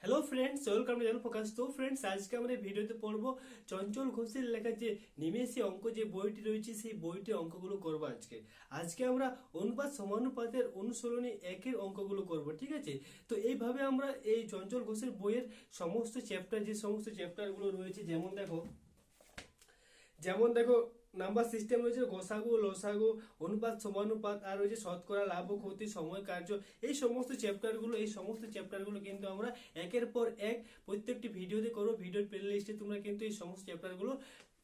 Hello friends, welcome to channel focus. তো friends, আজকে আমরা এই ভিডিওতে পড়বো চঞ্চল ঘোষের লেখা যে নিমেষে অঙ্ক যে বইটি রয়েছে সেই বইটির অঙ্কগুলো করবো আজকে আমরা অনুপাত সমানুপাতের অনুসরণী একের অঙ্কগুলো করব, ঠিক আছে। তো এইভাবে আমরা এই চঞ্চল ঘোষের বইয়ের সমস্ত চ্যাপ্টার যে সমস্ত চ্যাপ্টারগুলো রয়েছে, যেমন দেখো নাম্বার সিস্টেম রয়েছে, গোসাগু, লসাগু, অনুপাত সমানুপাত, আর রয়েছে শতকরা, লাভ ও ক্ষতি, সময় কার্য। এই সমস্ত চ্যাপ্টারগুলো কিন্তু আমরা একের পর এক প্রত্যেকটি ভিডিওতে করবো। ভিডিওর প্লে লিস্টে তোমরা কিন্তু এই সমস্ত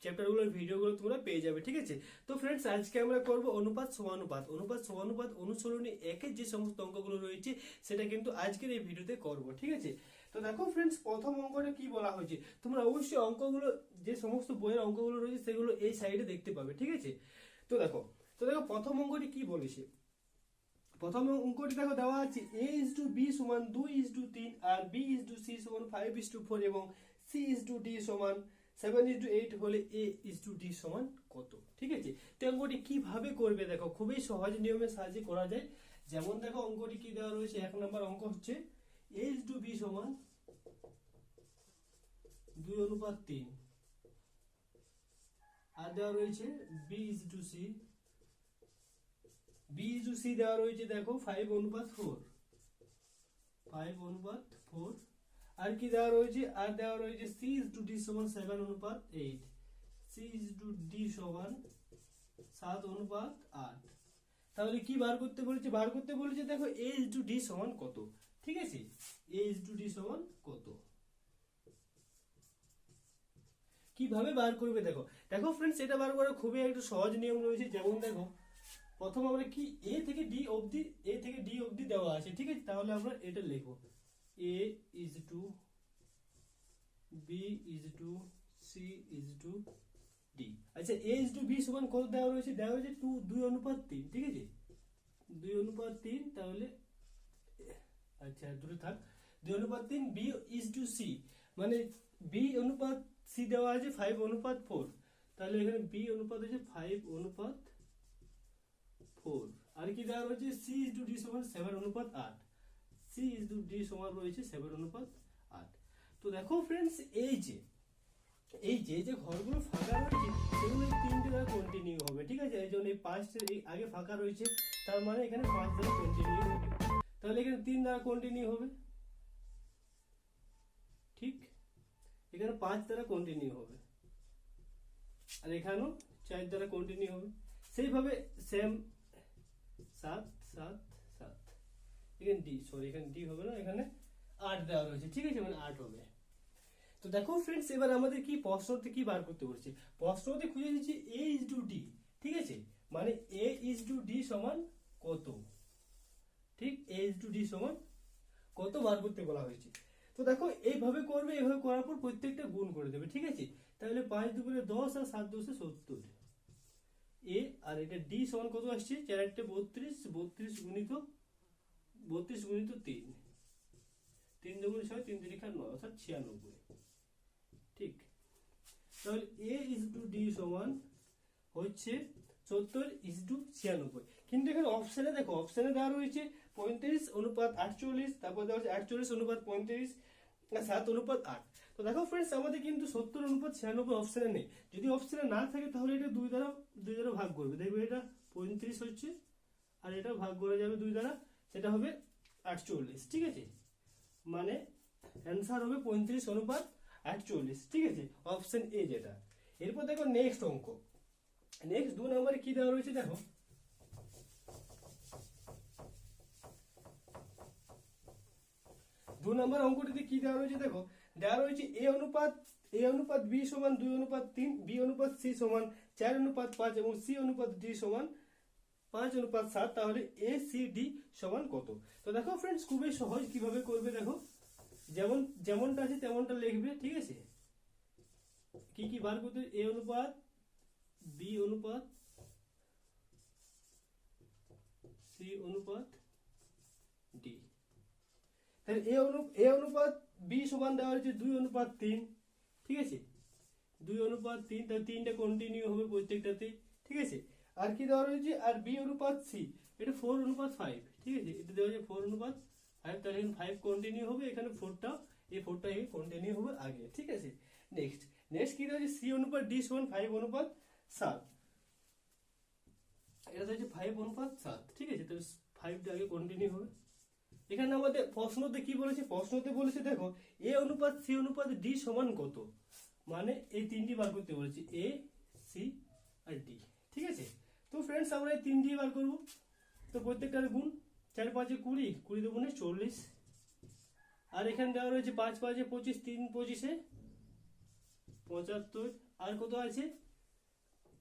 চ্যাপ্টারগুলোর ভিডিওগুলো তোমরা পেয়ে যাবে, ঠিক আছে। তো ফ্রেন্ডস, আজকে আমরা করব অনুপাত সমানুপাত অনুসরণী একের যে সমস্ত অঙ্কগুলো রয়েছে সেটা কিন্তু আজকের এই ভিডিওতে করব, ঠিক আছে। তো দেখো ফ্রেন্ডস, প্রথম অঙ্কটা কি বলা হয়েছে, তোমরা অবশ্যই অঙ্কগুলো যে সমস্ত বইয়ের অঙ্কগুলো রয়েছে সেগুলো এই সাইডে দেখতে পাবে, ঠিক আছে। তো দেখো প্রথম অঙ্কটি কি বলেছে। প্রথম অঙ্কটি দেখো দেওয়া আছে a:b সমান 2:3, আর b:c সমান 5:4 এবং c:d সমান 7:8 হলে a:d সমান কত, ঠিক আছে। তো অঙ্কটি কিভাবে করবে দেখো, খুবই সহজ নিয়মের সাহায্যে করা যায়। যেমন দেখো অঙ্কটি কি দেওয়া রয়েছে, 1 নম্বর অঙ্ক হচ্ছে a:b সমান 2:3, আর দেওয়া রয়েছে b:c দেওয়া রয়েছে দেখো 5:4, আর কি দেওয়া রয়েছে, c:d সমান 7:8, c:d সমান 7:8। তাহলে কি বার করতে বলেছে দেখো a:d সমান কত, ঠিক আছে। a:d সমান কত কিভাবে বার করবে দেখো ফ্রেন্ডস, এটা বার করা খুবই একটা সহজ নিয়ম রয়েছে। যেমন দেখো, প্রথম আমরা কি a থেকে d অবধি দেওয়া আছে, ঠিক আছে। তাহলে আমরা এটা লিখবো a is to b is to c is to d। আচ্ছা, a is to b সমান কত দেওয়া রয়েছে 2:3, ঠিক আছে। 2:3, তাহলে আচ্ছা দূরে থাক, 2:3, b is to c মানে b অনুপাত c দেওয়া আছে 5:4, তাহলে এখানে b অনুপাত হচ্ছে 5:4, আর কি দেওয়া রয়েছে c:d সমান 7:8, c:d সমান রয়েছে 7:8। তো দেখো ফ্রেন্ডস, এই যে ঘরগুলো ফাঁকা রয়েছে সেগুলো এই তিনটে দ্বারা কন্টিনিউ হবে, ঠিক আছে। এই জন্য এই 5 আগে ফাঁকা রয়েছে, তার মানে এখানে 5 দ্বারা কন্টিনিউ হবে। তাহলে এখানে 3 দ্বারা কন্টিনিউ হবে, ঠিক। এখানে 5 দ্বারা কন্টিনিউ হবে, আর এখানেও 4 দ্বারা কন্টিনিউ হবে। সেইভাবে সেম 7 7 7, এখানে ডি হবে না, এখানে 8 দেওয়া রয়েছে, ঠিক আছে, মানে 8 হবে। তো দেখো ফ্রেন্ডস, এবার আমাদের কি প্রশ্নতে কি বার করতে বলেছে, প্রশ্নতে খুঁজে দিচ্ছি a is to d, ঠিক আছে। মানে a is to d সমান কত, ঠিক। a is to d সমান কত বার করতে বলা হয়েছে। তো দেখো এইভাবে করবে, এইভাবে করার পর প্রত্যেকটা গুণ করে দেবে, ঠিক আছে। তাহলে 5 দুগুণে 10 আর 7 10 70 এ, আর এটা ডি সমান কত আসছে 4 8 32, 32 গুণিত 3, 3 দুগুণে 6, 3 3 9, অর্থাৎ 96, ঠিক। তাহলে a is to d সমান হচ্ছে 70:96। কিন্তু এখানে অপশনে দেখো, অপশনে দেওয়া রয়েছে 35:48, তারপর দেওয়া হচ্ছে 48:35, 7:8। তো দেখো ফ্রেন্ডস, আমাদের কিন্তু 70:96 অপশনে নেই। যদি অপশনে না থাকে তাহলে এটা 2 দ্বারা ভাগ করবে, দেখবে এটা 35 হচ্ছে, আর এটা ভাগ করা যাবে 2 দ্বারা, সেটা হবে 48, ঠিক আছে। মানে অ্যান্সার হবে 35:48, ঠিক আছে, অপশন এ যেটা। এরপর দেখো নেক্সট অঙ্ক, নেক্সট 2 নম্বরে কি দেওয়া রয়েছে দেখো, 2 নম্বর অঙ্কটিতে কি দেওয়া রয়েছে দেখো, দেওয়া রয়েছে a অনুপাত b সমান 2:3, b অনুপাত c সমান 4:5 এবং c অনুপাত d সমান 5:7। তাহলে a c d সমান কত। তো দেখো ফ্রেন্ডস, খুবই সহজ, কিভাবে করবে দেখো, যেমনটা আছে তেমনটা লিখবে, ঠিক আছে। কি বার করতে, a অনুপাত b অনুপাত c অনুপাত d। তাহলে a অনুপাত b সমান দেওয়া হয়েছে 2:3, ঠিক আছে, 2:3, তাহলে 3টা কন্টিনিউ হবে প্রত্যেকটাতে, ঠিক আছে। আর কি দেওয়া রয়েছে, আর b অনুপাত c এটা 4:5, ঠিক আছে, এটা দেওয়া হয়েছে 4:5, তাহলে 5 কন্টিনিউ হবে, এখানে 4টা এই 4টা কন্টিনিউ হবে আগে, ঠিক আছে। নেক্সট নেক্সট কি দেওয়া আছে, সি অনুপাত ডি সমান 5 অনুপাত 7, এটা হচ্ছে 5 অনুপাত 7, ঠিক আছে। তো 5টা আগে কন্টিনিউ হবে। এখানে আমাদের প্রশ্নতে কি বলেছে, প্রশ্নতে বলেছে দেখো এ অনুপাত সি অনুপাত ডি সমান কত, মানে এই তিনটি বার করতে বলেছে, এ সি আর ডি, ঠিক আছে। তো ফ্রেন্ডস আমরা এই তিনটি বার করব। তো প্রত্যেকটার গুণ, 4 5 20, 20 দুগুণে 40, আর এখানে দেওয়া রয়েছে 5 5 25, 3 25 75, আর কত আছে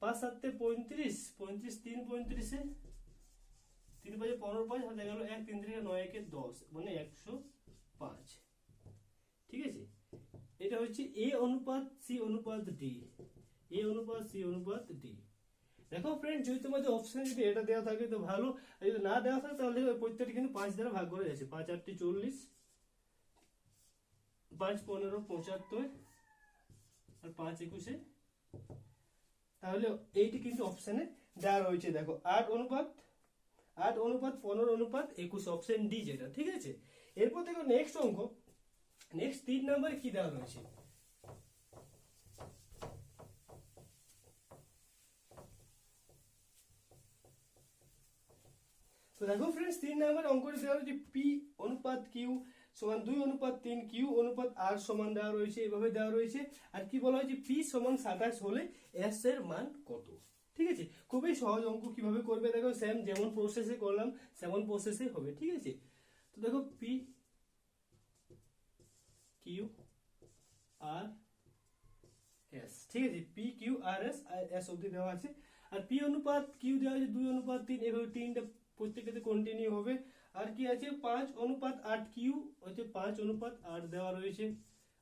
5 7 35, 35 3 35, 3 5 15 5 হাতে গেল 1 3 3 9 1 10, মানে 105, ঠিক আছে। এটা হচ্ছে এ অনুপাত সি অনুপাত ডি, এ অনুপাত সি অনুপাত ডি। দেখো ফ্রেন্ড, যদি তোমাদের অপশনে যদি এটা দেওয়া থাকে তো ভালো, আর যদি না দেওয়া থাকে তাহলে প্রত্যেকটা কিন্তু 5 দ্বারা ভাগ করে যাচ্ছে, 5 8 40, 5 15 75, আর 5 21, তাহলে এইটি কিন্তু অপশনে দেওয়া রয়েছে। দেখো 8 অনুপাত 15 অনুপাত 21, অপশন ডি যেটা, ঠিক আছে। এরপর দেখো নেক্সট অঙ্ক, নেক্সট 3 নম্বরে কি দেওয়া রয়েছে, তো দেখো ফ্রেন্ডস 3 নম্বর অঙ্কটি দেওয়া রয়েছে পি অনুপাত কিউ সমান 2 অনুপাত 3, কিউ অনুপাত আর সমান দেওয়া রয়েছে, এভাবে দেওয়া রয়েছে। আর কি বলা হয়েছে, পি সমান 27 হলে এস এর মান কত, ঠিক আছে। খুবই সহজ অঙ্ক, কিভাবে করবে দেখো, সেম যেমন প্রসেসে করলাম সেমন প্রসেসে হবে, ঠিক আছে। তো দেখো পি কিউ আর এস, ঠিক আছে, P Q R S, S অবধি দেওয়া আছে। আর পি অনুপাত কিউ দেওয়া আছে 2 অনুপাত 3, এভাবে তিনটা প্রত্যেকটাতে কন্টিনিউ হবে। আর কি আছে 5 অনুপাত 8, কিউ হচ্ছে 5 অনুপাত 8 দেওয়া রয়েছে,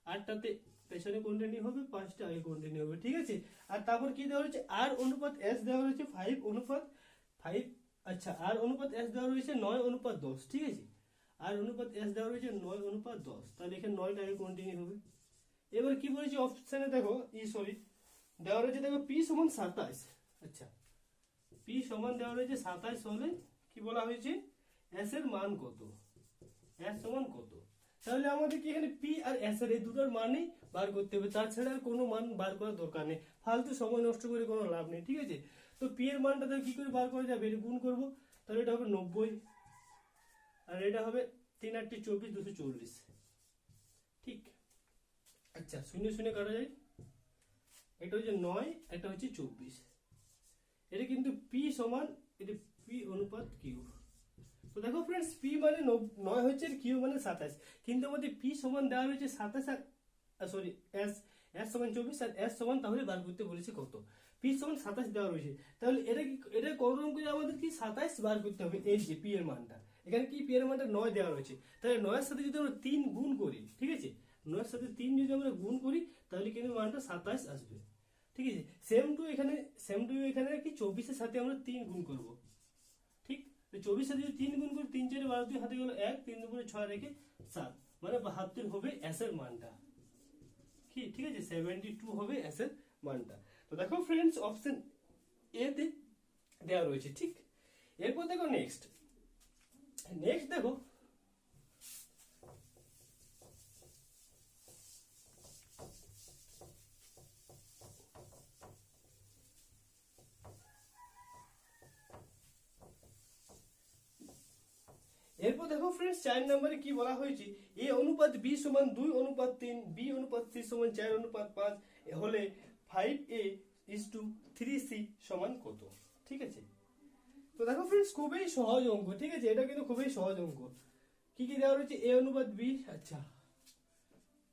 8টাতে পেছনে কন্টিনিউ হবে, 5টা আগে কন্টিনিউ হবে, ঠিক আছে। আর তারপর কি দেওয়া রয়েছে, আর অনুপাত এস দেওয়া রয়েছে 5 অনুপাত 5, আচ্ছা, আর অনুপাত এস দেওয়া রয়েছে 9 অনুপাত 10, ঠিক আছে। আর অনুপাত এস দেওয়া রয়েছে 9 অনুপাত 10, তাহলে এখানে 9টা আগে কন্টিনিউ হবে। এবার কি বলেছে অপশনে দেখো, সরি দেওয়া রয়েছে দেখো পি সমান 27, আচ্ছা, পি সমান দেওয়া রয়েছে 27 হলে কি বলা হয়েছে, এস এর মান কত, এস সমান কত। তাহলে আমাদের কি এখানে পি আর এস এর এই দুটোর মানই বার করতে হবে, তাছাড়া আর কোনো মান বার করার দরকার নেই, ফালতু সময় নষ্ট করে কোনো লাভ নেই, ঠিক আছে। তো পি এর মানটা তাহলে কি করে বার করা যাবে, এটা গুণ করবো, তাহলে এটা হবে 90, আর এটা হবে 3 8 24 240, ঠিক, আচ্ছা, শূন্য শূন্য কাটা যায়, এটা হচ্ছে 9, এটা হচ্ছে 24, এটা কিন্তু পি সমান, এটা পি অনুপাত কিউ। তো দেখো ফ্রেন্ডস, পি মানে 9 হচ্ছে, কিউ মানে 27, কিন্তু আমাদের পি সমান দেওয়া হয়েছে 27, আর সরি এস, এস সমান 24, আর এস সমান তাহলে বার করতে বলেছে কত, পি সমান 27 দেওয়া রয়েছে, তাহলে এটা কি, এটা করণ করে আমাদের কি 27 বার করতে হবে, এই যে পি এর মানটা, এখানে কি পি এর মানটা 9 দেওয়া রয়েছে, তাহলে 9 এর সাথে যদি আমরা 3 গুণ করি, ঠিক আছে, 9 এর সাথে 3 যদি আমরা গুণ করি তাহলে কিন্তু মানটা 27 আসবে, ঠিক আছে। সেম টু এখানে কি 24 এর সাথে আমরা 3 গুণ করব, ঠিক। তো 24 সাথে যদি 3 গুণ করি, 3 4 12 2 হাতে গেল 1, 3 2 6 রেখে 7, মানে 72 হবে এস এর মানটা, কি, ঠিক আছে, 72 হবে এস এর মানটা। তো দেখো ফ্রেন্ডস, অপশন এ তে দেওয়া রয়েছে, ঠিক। এরপর দেখো নেক্সট দেখো এরপর দেখো ফ্রেন্ডস 4 নম্বরে কি বলা হয়েছে, এ অনুপাত বি সমান 2 অনুপাত 3, বি অনুপাত সি সমান 4 অনুপাত 5 হলে 5a:3c সমান কত, ঠিক আছে। তো দেখো ফ্রেন্ডস, খুবই সহজ অঙ্ক, ঠিক আছে, এটা কিন্তু খুবই সহজ অঙ্ক। কি কি দেওয়া রয়েছে, এ অনুপাত বি, আচ্ছা,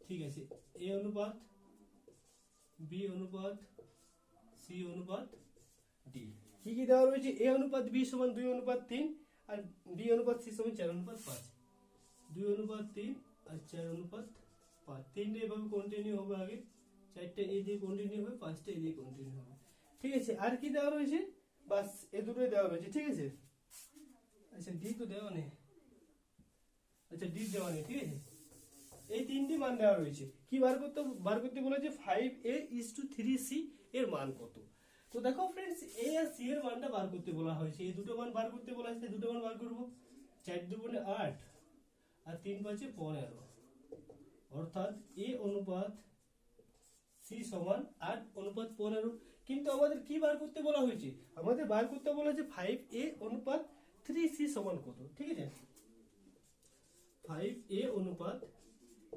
ঠিক আছে, এ অনুপাত বি অনুপাত সি অনুপাত ডি। কি কি দেওয়া রয়েছে, এ অনুপাত বি সমান 2 অনুপাত 3, আর বি অনুপাত সি সমান 4 অনুপাত 5, 2 অনুপাত 3 আর 4 অনুপাত 5, তিনটে এভাবে কন্টিনিউ হবে, আগে 4টা এই দিয়ে কন্টিনিউ হবে, 5টা এই দিয়ে কন্টিনিউ হবে, ঠিক আছে। আর কি দেওয়া রয়েছে, বাস এই দুটোই দেওয়া রয়েছে, ঠিক আছে। আচ্ছা, ডি তো দেওয়া নেই, আচ্ছা ডি দেওয়া নেই, ঠিক আছে। এই তিনটি মান দেওয়া রয়েছে, কি বার করতে বলেছে 5a:3c এর মান কত। তো দেখো ফ্রেন্ডস, এ আর সি এর মানটা বার করতে বলা হয়েছে, এই দুটো মান বার করতে বলা হয়েছে, দুটো মান বার করব, 4 2 8 আর 3 5 15, অর্থাৎ এ অনুপাত সি সমান 8:15। কিন্তু আমাদের কি বার করতে বলা হয়েছে? আমাদের বার করতে বলা হয়েছে 5a অনুপাত 3c সমান কত, ঠিক আছে? 5a অনুপাত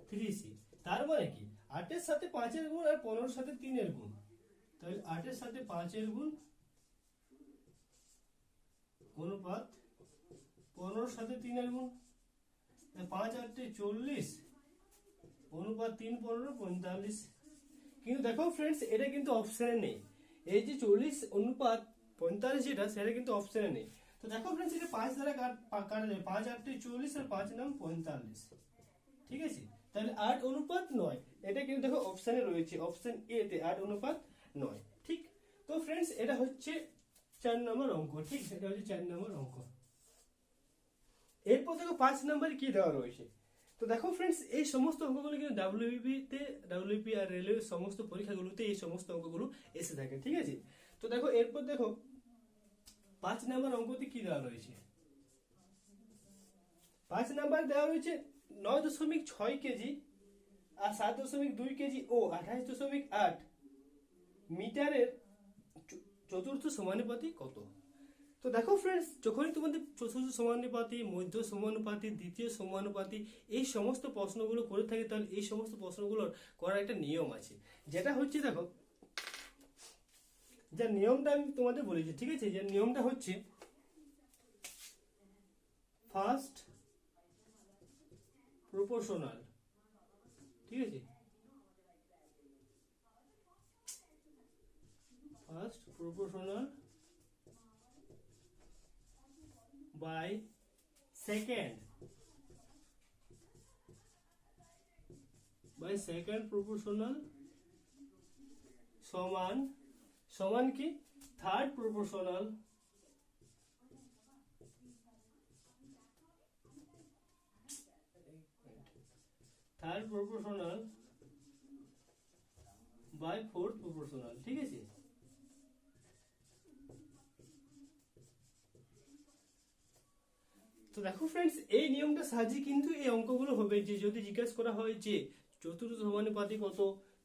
3c, তার মানে কি 8 এর সাথে 5 এর গুণ আর 15 এর সাথে 3 এর গুণ। তাহলে 8 এর সাথে 5 এর গুণ অনুপাত 15 এর সাথে 3 এর গুণ, 5 8 40 অনুপাত 3 15 45। কিন্তু দেখো ফ্রেন্ডস, এটা কিন্তু অপশনে নেই। এই যে 40 অনুপাত 45 যেটা, সেটা কিন্তু অপশনে নেই। তো দেখো ফ্রেন্ডস, এটা 5 দ্বারা কাটা যাবে। 5 8 40 আর 5 9 45, ঠিক আছে? তাহলে 8 অনুপাত 9, এটা কিন্তু দেখো অপশনে রয়েছে, অপশন এ তে 8 অনুপাত 9, ঠিক? তো ফ্রেন্ডস, এটা হচ্ছে 4 নম্বর অঙ্ক, ঠিক? এটা হচ্ছে 4 নম্বর অঙ্ক। এরপর দেখো 5 নম্বরে কি দেওয়া রয়েছে। তো দেখো ফ্রেন্ডস, এই সমস্ত অঙ্কগুলো কিন্তু ডাব্লিউবি আর রেলওয়ে সমস্ত পরীক্ষাগুলোতে এই সমস্ত অঙ্কগুলো এসে থাকে, ঠিক আছে? তো দেখো এরপর দেখো 5 নম্বর অঙ্কতে কি দেওয়া রয়েছে। 5 নাম্বার দেওয়া রয়েছে 9.6 কেজি আর 7.2 কেজি ও 28.8 মিটারের চতুর্থ সমানুপাতি কত। তো দেখো ফ্রেন্ডস, যখনই তোমাদের চতুর্থ সমানুপাতি, মধ্য সমানুপাতি, দ্বিতীয় সমানুপাতি এই সমস্ত প্রশ্নগুলো করে থাকে, তাহলে এই সমস্ত প্রশ্নগুলোর করার একটা নিয়ম আছে, যেটা হচ্ছে দেখো, যে নিয়মটা আমি তোমাদের বলেছি, ঠিক আছে? যে নিয়মটা হচ্ছে ফার্স্ট প্রপোর্শনাল, ঠিক আছে? First proportional by second proportional সমান সমান কি third proportional by fourth proportional, ঠিক আছে? তো দেখো ফ্রেন্ডস, এই নিয়মটা সাহায্যে কিন্তু এই অঙ্কগুলো হবে, যে যদি জিজ্ঞাসা করা হয় যে চতুর্থ সমানুপাতি কত,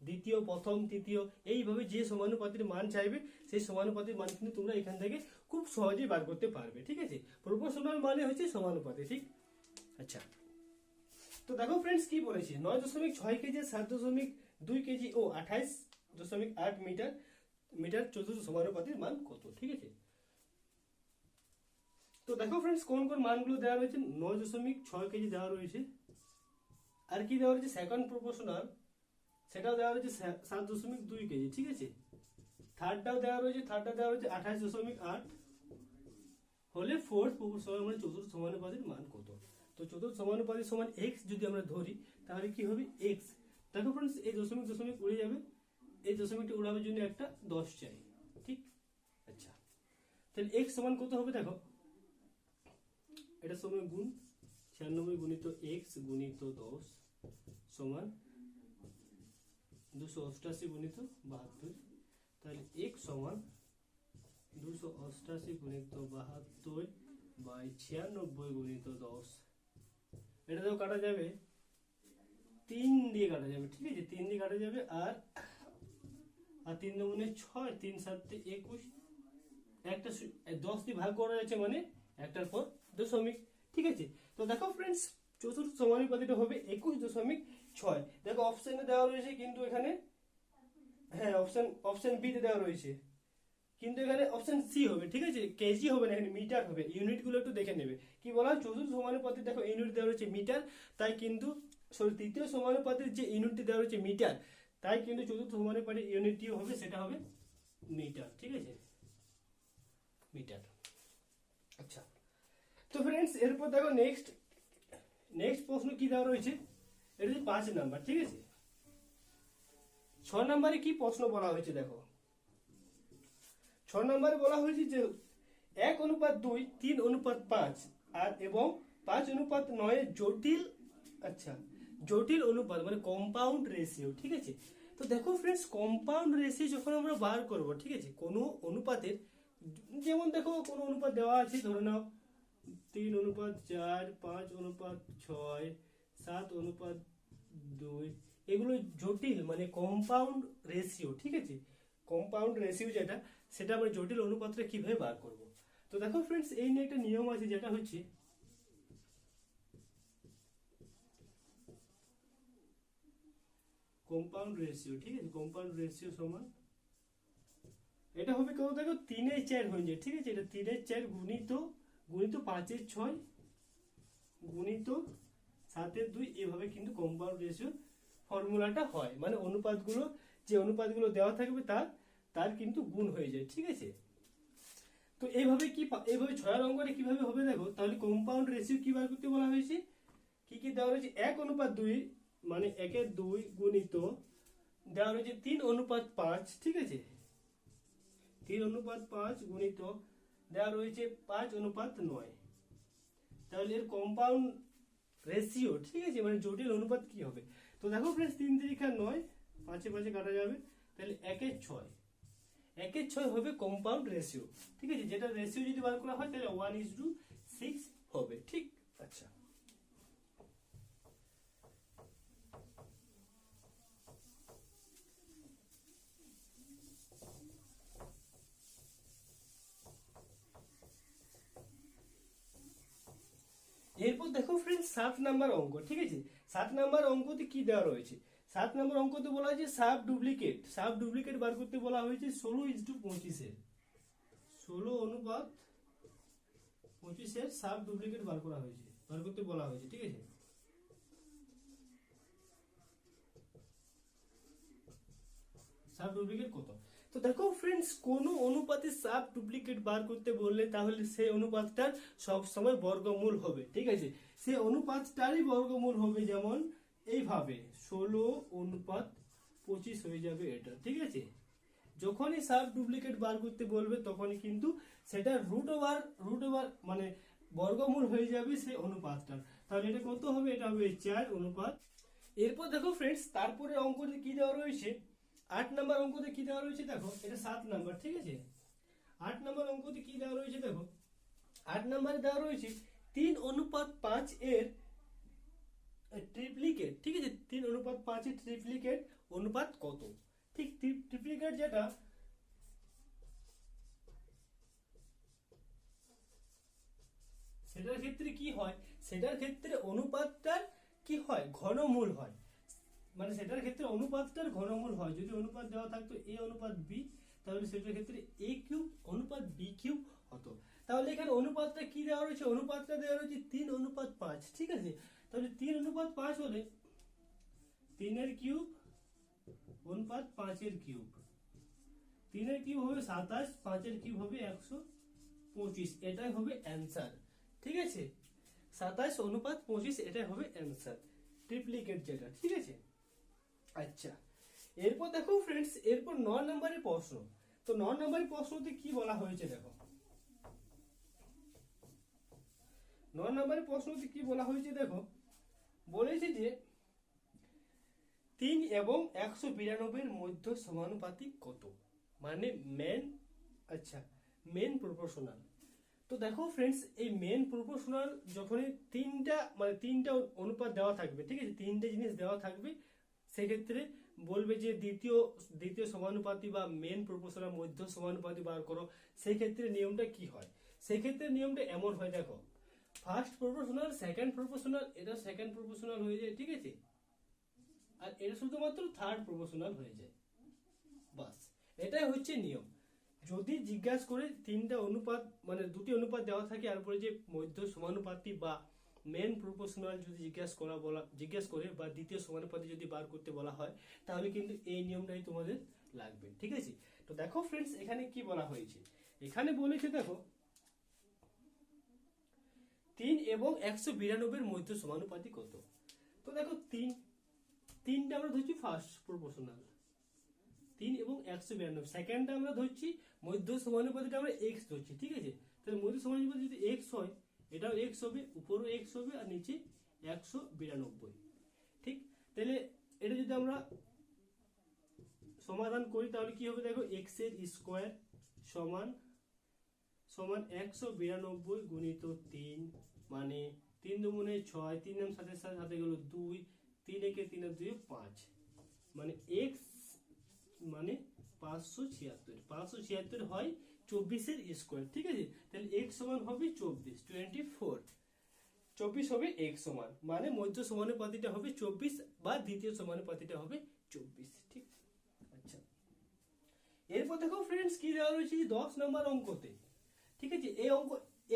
দ্বিতীয়, প্রথম, তৃতীয়, এইভাবে যে সমানুপাতির মান চাইবে, সেই সমানুপাতির মান কিন্তু তোমরা এখান থেকে খুব সহজেই বার করতে পারবে, ঠিক আছে? প্রপোর্শনাল মানে হচ্ছে সমানুপাতি, ঠিক? আচ্ছা, তো দেখো ফ্রেন্ডস কি বলেছে, 9.6 কেজি, 7.2 কেজি ও 28.8 মিটার চতুর্থ সমানুপাতির মান কত, ঠিক আছে? তো দেখো ফ্রেন্ডস, কোন কোন মানগুলো দেওয়া রয়েছে। 9.6 কেজি দেওয়া রয়েছে, আর কি দেওয়া রয়েছে সেকেন্ড প্রপোর্শনাল, সেটাও দেওয়া রয়েছে 7.2 কেজি, ঠিক আছে? থার্ডটাও দেওয়া রয়েছে, 28.8 হলে ফোর্থ প্রপোর্শনাল মানে চতুর্থ সমানুপাতির মান কত। তো চতুর্থ সমানুপাতি সমান এক্স যদি আমরা ধরি, তাহলে কি হবে এক্স। দেখো ফ্রেন্ডস, এই দশমিক উড়ে যাবে, এই দশমিকটা উড়াবার জন্য একটা 10 চাই, ঠিক? আচ্ছা, তাহলে এক্স সমান কত হবে দেখো, এটা সময় গুণ 96 গুণিত এক্স গুণিত 10 সমান 288 গুণিত 72। তাহলে এক্স সমান 288 গুণিত 72 বাই 96 গুণিত 10। এটা তো কাটা যাবে 3 দিয়ে কাটা যাবে, ঠিক আছে? 3 দিয়ে কাটা যাবে, আর 3 দুগুণে 6, 3 7 21, একটা 10 দিয়ে ভাগ করা যাচ্ছে মানে একটার পর দশমিক, ঠিক আছে? তো দেখো ফ্রেন্ডস, চতুর্থ সমানুপাতিটা হবে 21.6। দেখো অপশনে দেওয়া রয়েছে, কিন্তু এখানে হ্যাঁ অপশন বি তে দেওয়া রয়েছে, কিন্তু এখানে অপশন সি হবে, ঠিক আছে? কেজি হবে না, এখানে মিটার হবে। ইউনিট গুলো একটু দেখে নেবে। কি বলা হয়, চতুর্থ সমানুপাতির দেখো ইউনিট দেওয়া রয়েছে মিটার, তাই কিন্তু তৃতীয় সমানুপাতির যে ইউনিটটি দেওয়া রয়েছে মিটার, তাই কিন্তু চতুর্থ সমানুপাতির ইউনিটটিও হবে, সেটা হবে মিটার, ঠিক আছে? মিটার। আচ্ছা, তো ফ্রেন্ডস, এরপর দেখো নেক্সট প্রশ্ন কি দেওয়া রয়েছে, এটা হচ্ছে 5 নাম্বার, ঠিক আছে? 6 নম্বরে কি প্রশ্ন বলা হয়েছে দেখো। 6 নম্বরে বলা হয়েছে যে 1:2, 3:5 আর এবং 5:9 জটিল, আচ্ছা জটিল অনুপাত মানে কম্পাউন্ড রেশিও, ঠিক আছে? তো দেখো ফ্রেন্ডস, কম্পাউন্ড রেশিও যখন আমরা বার করব, ঠিক আছে, কোনো অনুপাতের, যেমন দেখো কোনো অনুপাত দেওয়া আছে, ধরে নাও 3:4, 5:6, 7:2, 2, এগুলো জটিল মানে কম্পাউন্ড রেশিও, ঠিক আছে, কম্পাউন্ড রেশিও যেটা, সেটা আমরা জটিল অনুপাতটা কিভাবে বার করব। তো দেখো ফ্রেন্ডস, এই নিয়ে একটা নিয়ম আছে যেটা হচ্ছে কম্পাউন্ড রেশিও, ঠিক আছে, কম্পাউন্ড রেশিও সমান, এটা হবে কত দেখো 3/4 হয়ে যায়, ঠিক আছে, এটা 3/4 গুণিত গুণিত 5/6 গুণিত 7/2, এভাবে কিন্তু কম্পাউন্ড রেশিও ফর্মুলাটা হয়, মানে অনুপাতগুলো, যে অনুপাতগুলো দেওয়া থাকবে তার তার কিন্তু গুণ হয়ে যায়, ঠিক আছে। তো এইভাবে এইভাবে 6 অঙ্কটা কিভাবে হবে দেখো, তাহলে কম্পাউন্ড রেশিও কি বার করতে বলা হয়েছে, কি কি দেওয়া রয়েছে, 1:2 মানে 1/2 গুণিত দেওয়া রয়েছে 3:5, ঠিক আছে, 3:5 গুণিত দেওয়া রয়েছে 5:9, তাহলে এর কম্পাউন্ড রেশিও, ঠিক আছে, মানে জটিল অনুপাত কি হবে। তো দেখো ফ্রেন্ডস, 3×9, 5 কাটা যাবে, তাহলে 1/6, 1/6 হবে কম্পাউন্ড রেশিও, ঠিক আছে, যেটা রেশিও যদি বার করা হয় তাহলে 1:6 হবে, ঠিক। আচ্ছা, এরপর দেখো ফ্রেন্ডস 7 নাম্বার অঙ্ক, ঠিক আছে, 7 নাম্বার অঙ্কতে কি দেওয়া রয়েছে, 7 নাম্বার অঙ্কতে বলা হয়েছে সাব ডুপ্লিকেট, সাব ডুপ্লিকেট বার করতে বলা হয়েছে 16:25, 16:25 সাব ডুপ্লিকেট বার করা হয়েছে, বার করতে বলা হয়েছে, ঠিক আছে। সাব ডুপ্লিকেট কত, তো দেখো ফ্রেন্ডস, কোন অনুপাতে সাব ডুপ্লিকেট বার করতে বললে তাহলে সেই অনুপাতটার সব সময় বর্গমূল হবে, ঠিক আছে, সেই অনুপাতটারই বর্গমূল হবে, যেমন এইভাবে 16:25 হয়ে যাবে এটা, ঠিক আছে। যখনই সাব ডুপ্লিকেট বার করতে বলবে তখনই কিন্তু সেটা রুট ওভার মানে বর্গমূল হয়ে যাবে সেই অনুপাতটার, তাহলে এটা কত হবে, এটা হবে 4:। এরপর দেখো ফ্রেন্ডস, তারপরে অঙ্কতে কি দেওয়া রয়েছে, 8 নাম্বার অঙ্কতে কি দেওয়া রয়েছে দেখো, এটা 7 নাম্বার, ঠিক আছে, 8 নাম্বার অঙ্কতে কি দেওয়া রয়েছে দেখো, 8 নাম্বারে দেওয়া রয়েছে 3:5 এর ট্রিপ্লিকেট, ঠিক আছে, 3:5 এর ট্রিপ্লিকেট অনুপাত কত, ঠিক, ট্রিপ্লিকেট যেটা, সেটার ক্ষেত্রে কি হয়, সেটার ক্ষেত্রে অনুপাতটার কি হয়, ঘনমূল হয়, মানে সেটার ক্ষেত্রে অনুপাতটার ঘনমূল হয়, যদি অনুপাত দেওয়া থাকতো a অনুপাত b, তাহলে সেটার ক্ষেত্রে a কিউব অনুপাত b কিউব হতো, তাহলে এখানে অনুপাতটা কি দেওয়া রয়েছে, অনুপাতটা দেওয়া রয়েছে 3:5, ঠিক আছে, তাহলে 3:5 হলে 3 কিউব অনুপাত 5 কিউব, 3 কিউব হবে 27, 5 কিউব হবে 125, এটাই হবে অ্যান্সার, ঠিক আছে, 27:25 এটাই হবে অ্যান্সার, ট্রিপ্লিকেট যেটা, ঠিক আছে। আচ্ছা, এরপর দেখো ফ্রেন্ডস, এরপর 9 নম্বরের প্রশ্ন, তো 9 নম্বরের প্রশ্নতে কি বলা হয়েছে দেখো, 9 নম্বরের প্রশ্নতে কি বলা হয়েছে দেখো, বলেছে যে 3 এবং 192 মধ্যে সমানুপাতিক কত, মানে মেন, আচ্ছা, মেন প্রপোর্শনাল। তো দেখো ফ্রেন্ডস, এই মেন প্রপোর্শনাল যখনই তিনটা অনুপাত দেওয়া থাকবে, ঠিক আছে, তিনটে জিনিস দেওয়া থাকবে, সেক্ষেত্রে বলবে যে দ্বিতীয় সমানুপাতি বা মেন প্রপোর্শনাল মধ্য সমানুপাতি বার করো, সেই ক্ষেত্রে নিয়মটা কি হয়, সেই ক্ষেত্রে নিয়মটা এমন হয় দেখো, ফার্স্ট প্রপোর্শনাল, সেকেন্ড প্রপোর্শনাল, এটা সেকেন্ড প্রপোর্শনাল হয়ে যায়, ঠিক আছে, আর এটা শুধুমাত্র থার্ড প্রপোর্শনাল হয়ে যায়, বাস, এটাই হচ্ছে নিয়ম। যদি জিজ্ঞাসা করে তিনটা অনুপাত মানে দুটি অনুপাত দেওয়া থাকে আর উপরে যে মধ্য সমানুপাতি বা মেন প্রপোর্শনাল যদি জিজ্ঞাসা করে বা দ্বিতীয় সমানুপাতি যদি বার করতে বলা হয়, তাহলে কিন্তু এই নিয়মটাই তোমাদের লাগবে, ঠিক আছে। তো দেখো ফ্রেন্ডস, এখানে কি বলা হয়েছে, এখানে বলেছে দেখো 3 এবং 192 মধ্য সমানুপাতি কত, তো দেখো তিনটা আমরা ধরছি ফার্স্ট প্রপোর্শনাল, 3 এবং 192, সেকেন্ডটা আমরা ধরছি মধ্য সমানুপাতিটা আমরা x ধরছি, ঠিক আছে, তাহলে মধ্য সমানুপাতি যদি x হয়, এটাও x হবে, উপরও x হবে, আর নিচে 192, ঠিক, তাহলে এটা যদি আমরা সমাধান করি তাহলে কি হবে দেখো, x এর স্কয়ার সমান সমান 192 গুণিত 3, মানে 3 দুগুণে 6, 3 এর সাথে সাথে গেল 2, 3 একে 3 আর 2 5, মানে x মানে 576 হয় 24 এর স্কয়ার। ঠিক আছে, তাহলে x সমান হবে 24 হবে x সমান, মানে মধ্য সমানুপাতিটা হবে 24 বা দ্বিতীয় সমানুপাতিটা হবে 24। ঠিক, আচ্ছা এরপর দেখো ফ্রেন্ডস কি দেওয়া রয়েছে 10 নম্বর অঙ্কতে। ঠিক আছে,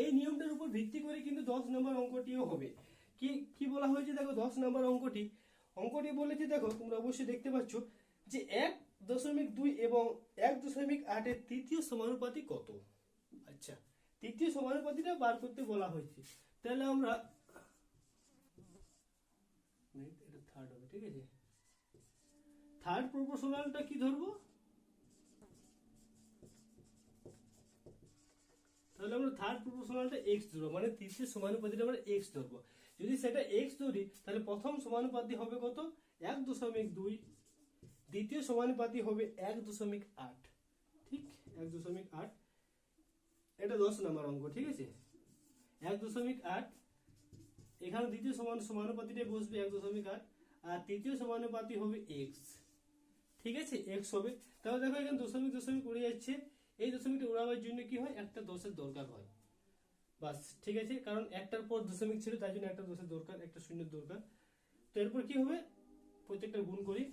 এই নিয়মটার উপর ভিত্তি করে কিন্তু 10 নম্বর অঙ্কটিও হবে। কি বলা হয়েছে দেখো 10 নম্বর অঙ্কটি বলেছে, দেখো তোমরা অবশ্যই দেখতে পাচ্ছ যে 1.2 এবং 1.8 এর তৃতীয় সমানুপাতি কত। আচ্ছা, তৃতীয় সমানুপাতিটা বার করতে বলা হয়েছে, তাহলে আমরা এটা থার্ড হবে। ঠিক আছে, থার্ড প্রপোর্শনালটা কি ধরবো, তাহলে আমরা থার্ড প্রপোর্শনালটা x ধরবো, মানে তৃতীয় সমানুপাতিটা আমরা x ধরবো। যদি সেটা x ধরি তাহলে প্রথম সমানুপাতি হবে কত 1.2, দ্বিতীয় সমানুপাতি হবে 1.8। ঠিক, 1.8, এটা 10 নম্বর অঙ্ক। ঠিক আছে, 1.8, এখানে দ্বিতীয় সমানুপাতিটা বসবে 1.8, আর তৃতীয় সমানুপাতি হবে x। ঠিক আছে, x হবে। তাহলে দেখো এখানে দশমিক উড়ে যাচ্ছে, এই দশমিকটা উড়াবার জন্য কি হয়, একটা দশের দরকার হয় বাস। ঠিক আছে, কারণ একটার পর দশমিক ছিল, তাই জন্য একটা দশের দরকার, একটা শূন্যের দরকার। তো এরপর কি হবে, প্রত্যেকটা গুণ করি।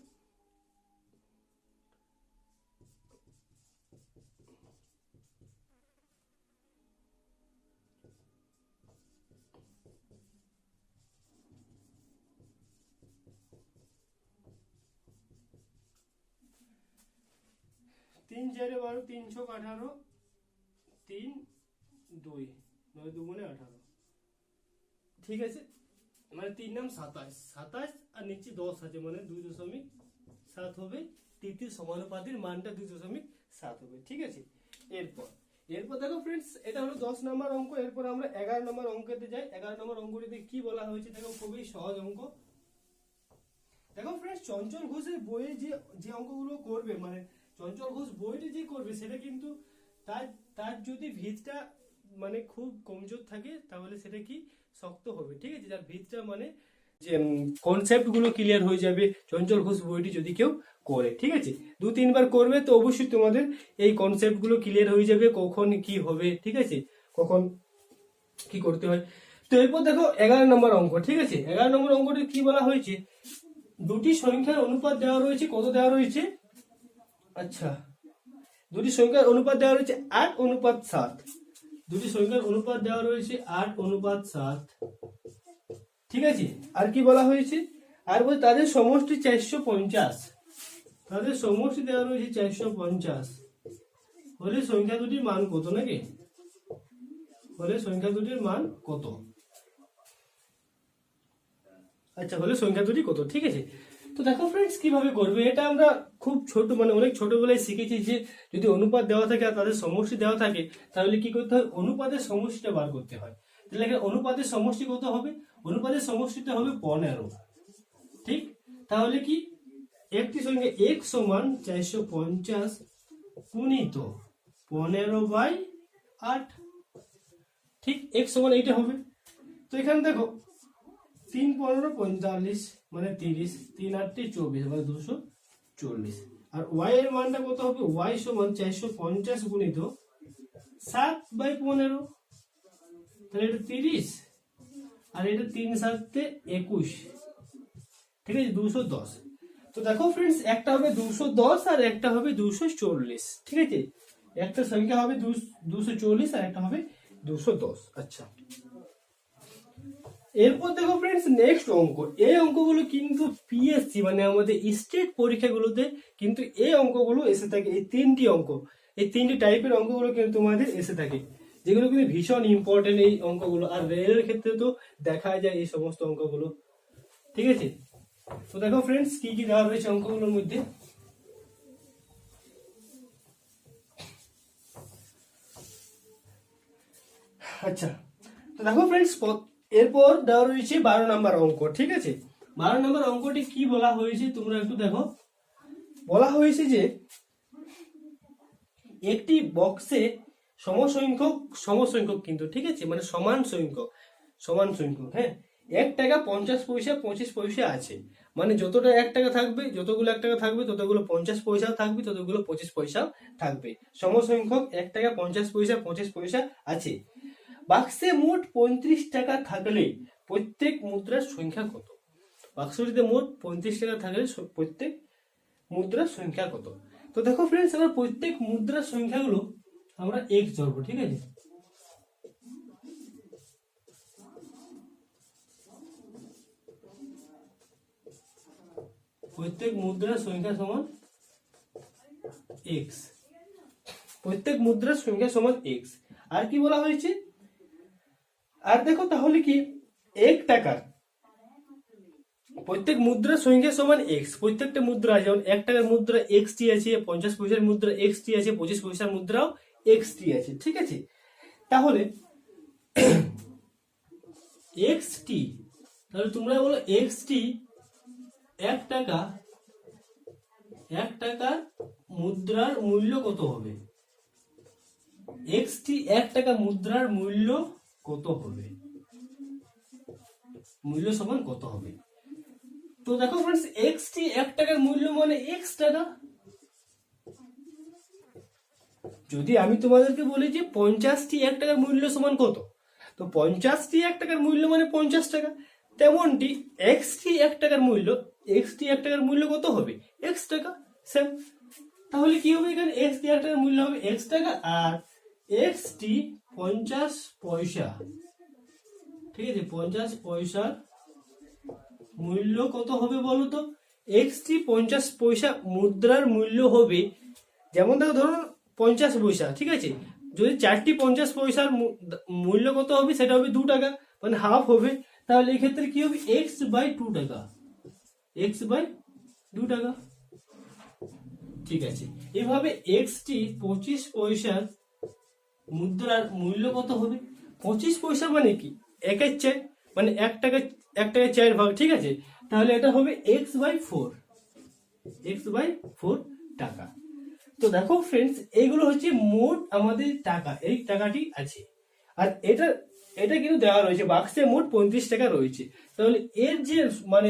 তিন 4 12, 3 6 18, 3 2 9 2 18। ঠিক আছে, মানে 3 নাম 27 আর নিচে 10 আছে, মানে 2.7 হবে, তৃতীয় সমানুপাতির মানটা 2.7 হবে। ঠিক আছে, এরপর দেখো ফ্রেন্ডস এটা হলো 10 নম্বর অঙ্ক। এরপর আমরা 11 নম্বর অঙ্কতে যাই। 11 নম্বর অঙ্কটিতে কি বলা হয়েছে দেখো, খুবই সহজ অঙ্ক। দেখো ফ্রেন্ডস, চঞ্চল ঘোষের বইয়ে যে অঙ্কগুলো করবে, মানে চঞ্চল ঘোষ বইটি যে করবে, সেটা কিন্তু তার যদি ভিতটা মানে খুব কমজোর থাকে তাহলে সেটা কি শক্ত হবে। ঠিক আছে, যার ভিতটা মানে যে কনসেপ্ট গুলো ক্লিয়ার হয়ে যাবে চঞ্চল ঘোষ বইটি যদি কেউ করে। ঠিক আছে, 2-3 বার করবে তো অবশ্যই তোমাদের এই কনসেপ্ট গুলো ক্লিয়ার হয়ে যাবে, কখন কি হবে। ঠিক আছে, কখন কি করতে হয়। তো এরপর দেখো 11 নম্বর অঙ্ক। ঠিক আছে, 11 নম্বর অঙ্কটি কি বলা হয়েছে, দুটি সংখ্যার অনুপাত দেওয়া রয়েছে, কত দেওয়া রয়েছে, আচ্ছা দুটি সংখ্যার অনুপাত দেওয়া রয়েছে 8:7। দুটি সংখ্যার অনুপাত দেওয়া রয়েছে 8:7। ঠিক আছে, আর কি বলা হয়েছে, আর বল তাদের সমষ্টি 450, তাদের সমষ্টি দেওয়া রয়েছে 450, হলে সংখ্যা দুটির মান কত, নাকি হলে সংখ্যা দুটির মান কত। আচ্ছা, হলে সংখ্যা দুটি কত। ঠিক আছে, তো দেখো ফ্রেন্ডস কিভাবে করবে এটা আমরা খুব ছোট, মানে অনেক ছোটবেলায় শিখেছি যে যদি অনুপাত দেওয়া থাকে আর তাদের সমষ্টি দেওয়া থাকে তাহলে কি করতে হয়, অনুপাতের সমষ্টিটা বার করতে হয়। তাহলে এখানে অনুপাতের সমষ্টি কত হবে, অনুপাতের সমষ্টিটা হবে 15। ঠিক, তাহলে কি একটি সংখ্যা x সমান 450 গুণিত 15/8। ঠিক, x সমান এইটা হবে। তো এখানে দেখো 3 15 45, মানে 30, 3 8 24, মানে 240। আর y এর মানটা কত হবে, y সমান 450 গুণিত 7/15, তাহলে এটা 30, আর এটা 3 7 21। ঠিক আছে, 210। তো দেখো ফ্রেন্ডস একটা হবে 210 আর একটা হবে 240। ঠিক আছে, একটা সংখ্যা হবে 240 আর একটা হবে 210। আচ্ছা, এরপর দেখো ফ্রেন্ডস নেক্সট অঙ্ক। এই অঙ্কগুলো কিন্তু পিএসসি মানে আমাদের স্টেট পরীক্ষাগুলোতে কিন্তু এই অঙ্কগুলো এসে থাকে। এই তিনটি টাইপের অঙ্কগুলো কিন্তু তোমাদের এসে থাকে, যেগুলো কিন্তু ভীষণ ইম্পর্টেন্ট এই অঙ্কগুলো। আর রেলের ক্ষেত্রে তো দেখা যায় এই সমস্ত অঙ্কগুলো। ঠিক আছে, তো দেখো ফ্রেন্ডস কি কি দেওয়া রয়েছে অঙ্কগুলোর মধ্যে। আচ্ছা, তো দেখো ফ্রেন্ডস এরপর দেওয়া রয়েছে 12 নম্বর অঙ্ক। ঠিক আছে, 12 নম্বর অঙ্কটি কি বলা হয়েছে তোমরা একটু দেখো। বলা হয়েছে যে একটি বক্সে সমসংখ্যক কিন্তু, ঠিক আছে, মানে সমান সংখ্যক, হ্যাঁ, 1 টাকা 50 পয়সা 25 পয়সা আছে, মানে যতটা 1 টাকা থাকবে, যতগুলো 1 টাকা থাকবে ততগুলো 50 পয়সাও থাকবে, ততগুলো 25 পয়সাও থাকবে। সমসংখ্যক 1 টাকা 50 পয়সা 25 পয়সা আছে। বাক্সে মোট 35 টাকা থাকলে প্রত্যেক মুদ্রার সংখ্যা কত? বাক্সটিতে মোট 35 টাকা থাকলে প্রত্যেক মুদ্রার সংখ্যা কত? তো দেখো ফ্রেন্ডস, আমরা প্রত্যেক মুদ্রার সংখ্যাগুলো আমরা এক্স ধরবো, ঠিক আছে? প্রত্যেক মুদ্রার সংখ্যা সমান এক্স। প্রত্যেক মুদ্রার সংখ্যা সমান এক্স। আর কি বলা হয়েছে? আর দেখো তাহলে কি 1 টাকার প্রত্যেক মুদ্রার সংখ্যা সমান এক্স। প্রত্যেকটা মুদ্রা, যেমন 1 টাকার মুদ্রা এক্স টি আছে, 50 পয়সার মুদ্রা এক্স টি আছে, 25 পয়সার মুদ্রাও এক্স টি আছে, ঠিক আছে? তাহলে এক্স টি, তাহলে তোমরা বলো এক্স টি 1 টাকা, 1 টাকার মুদ্রার মূল্য কত হবে? এক্স টি 1 টাকা মুদ্রার মূল্য কত হবে? মূল্য সমান কত হবে? তো দেখো फ्रेंड्स, এক্স টি 1 টাকার মূল্য মানে এক্স টাকা। যদি আমি তোমাদেরকে বলি যে 50টি 1 টাকার মূল্য সমান কত, তো 50টি 1 টাকার মূল্য মানে 50 টাকা। তেমনটি এক্স টি 1 টাকার মূল্য, এক্স টি 1 টাকার মূল্য কত হবে? এক্স টাকা। সেম। তাহলে কি হবে? এখানে এক্স টি 1 টাকার মূল্য হবে এক্স টাকা, আর এক্স টি 50 পয়সা, ঠিক আছে? 50 পয়সার মূল্য কত হবে বলো তো? এক্স টি 50 পয়সা মুদ্রার মূল্য হবে, যেমন দেখো ধরুন 50 পয়সা, ঠিক আছে? যদি 4টি 50 পয়সার মূল্য কত হবে, সেটা হবে 2 টাকা, মানে হাফ হবে। তাহলে এই ক্ষেত্রে কি হবে? এক্স বাই 2 টাকা, এক্স বাই 2 টাকা, ঠিক আছে? এভাবে এক্স টি 25 পয়সার মুদ্রার মূল্য কত হবে? 25 পয়সা মানে কি? 1/4, মানে 1 টাকা, 1 টাকায় 4 ভাগ, ঠিক আছে? তাহলে এটা হবে এক্স বাই 4, এক্স বাই 4 টাকা। তো দেখো ফ্রেন্ডস, এইগুলো হচ্ছে মোট আমাদের টাকা, এই টাকাটি আছে। আর এটা এটা কিন্তু দেওয়া রয়েছে, বাক্সে মোট 35 টাকা রয়েছে। তাহলে এর যে মানে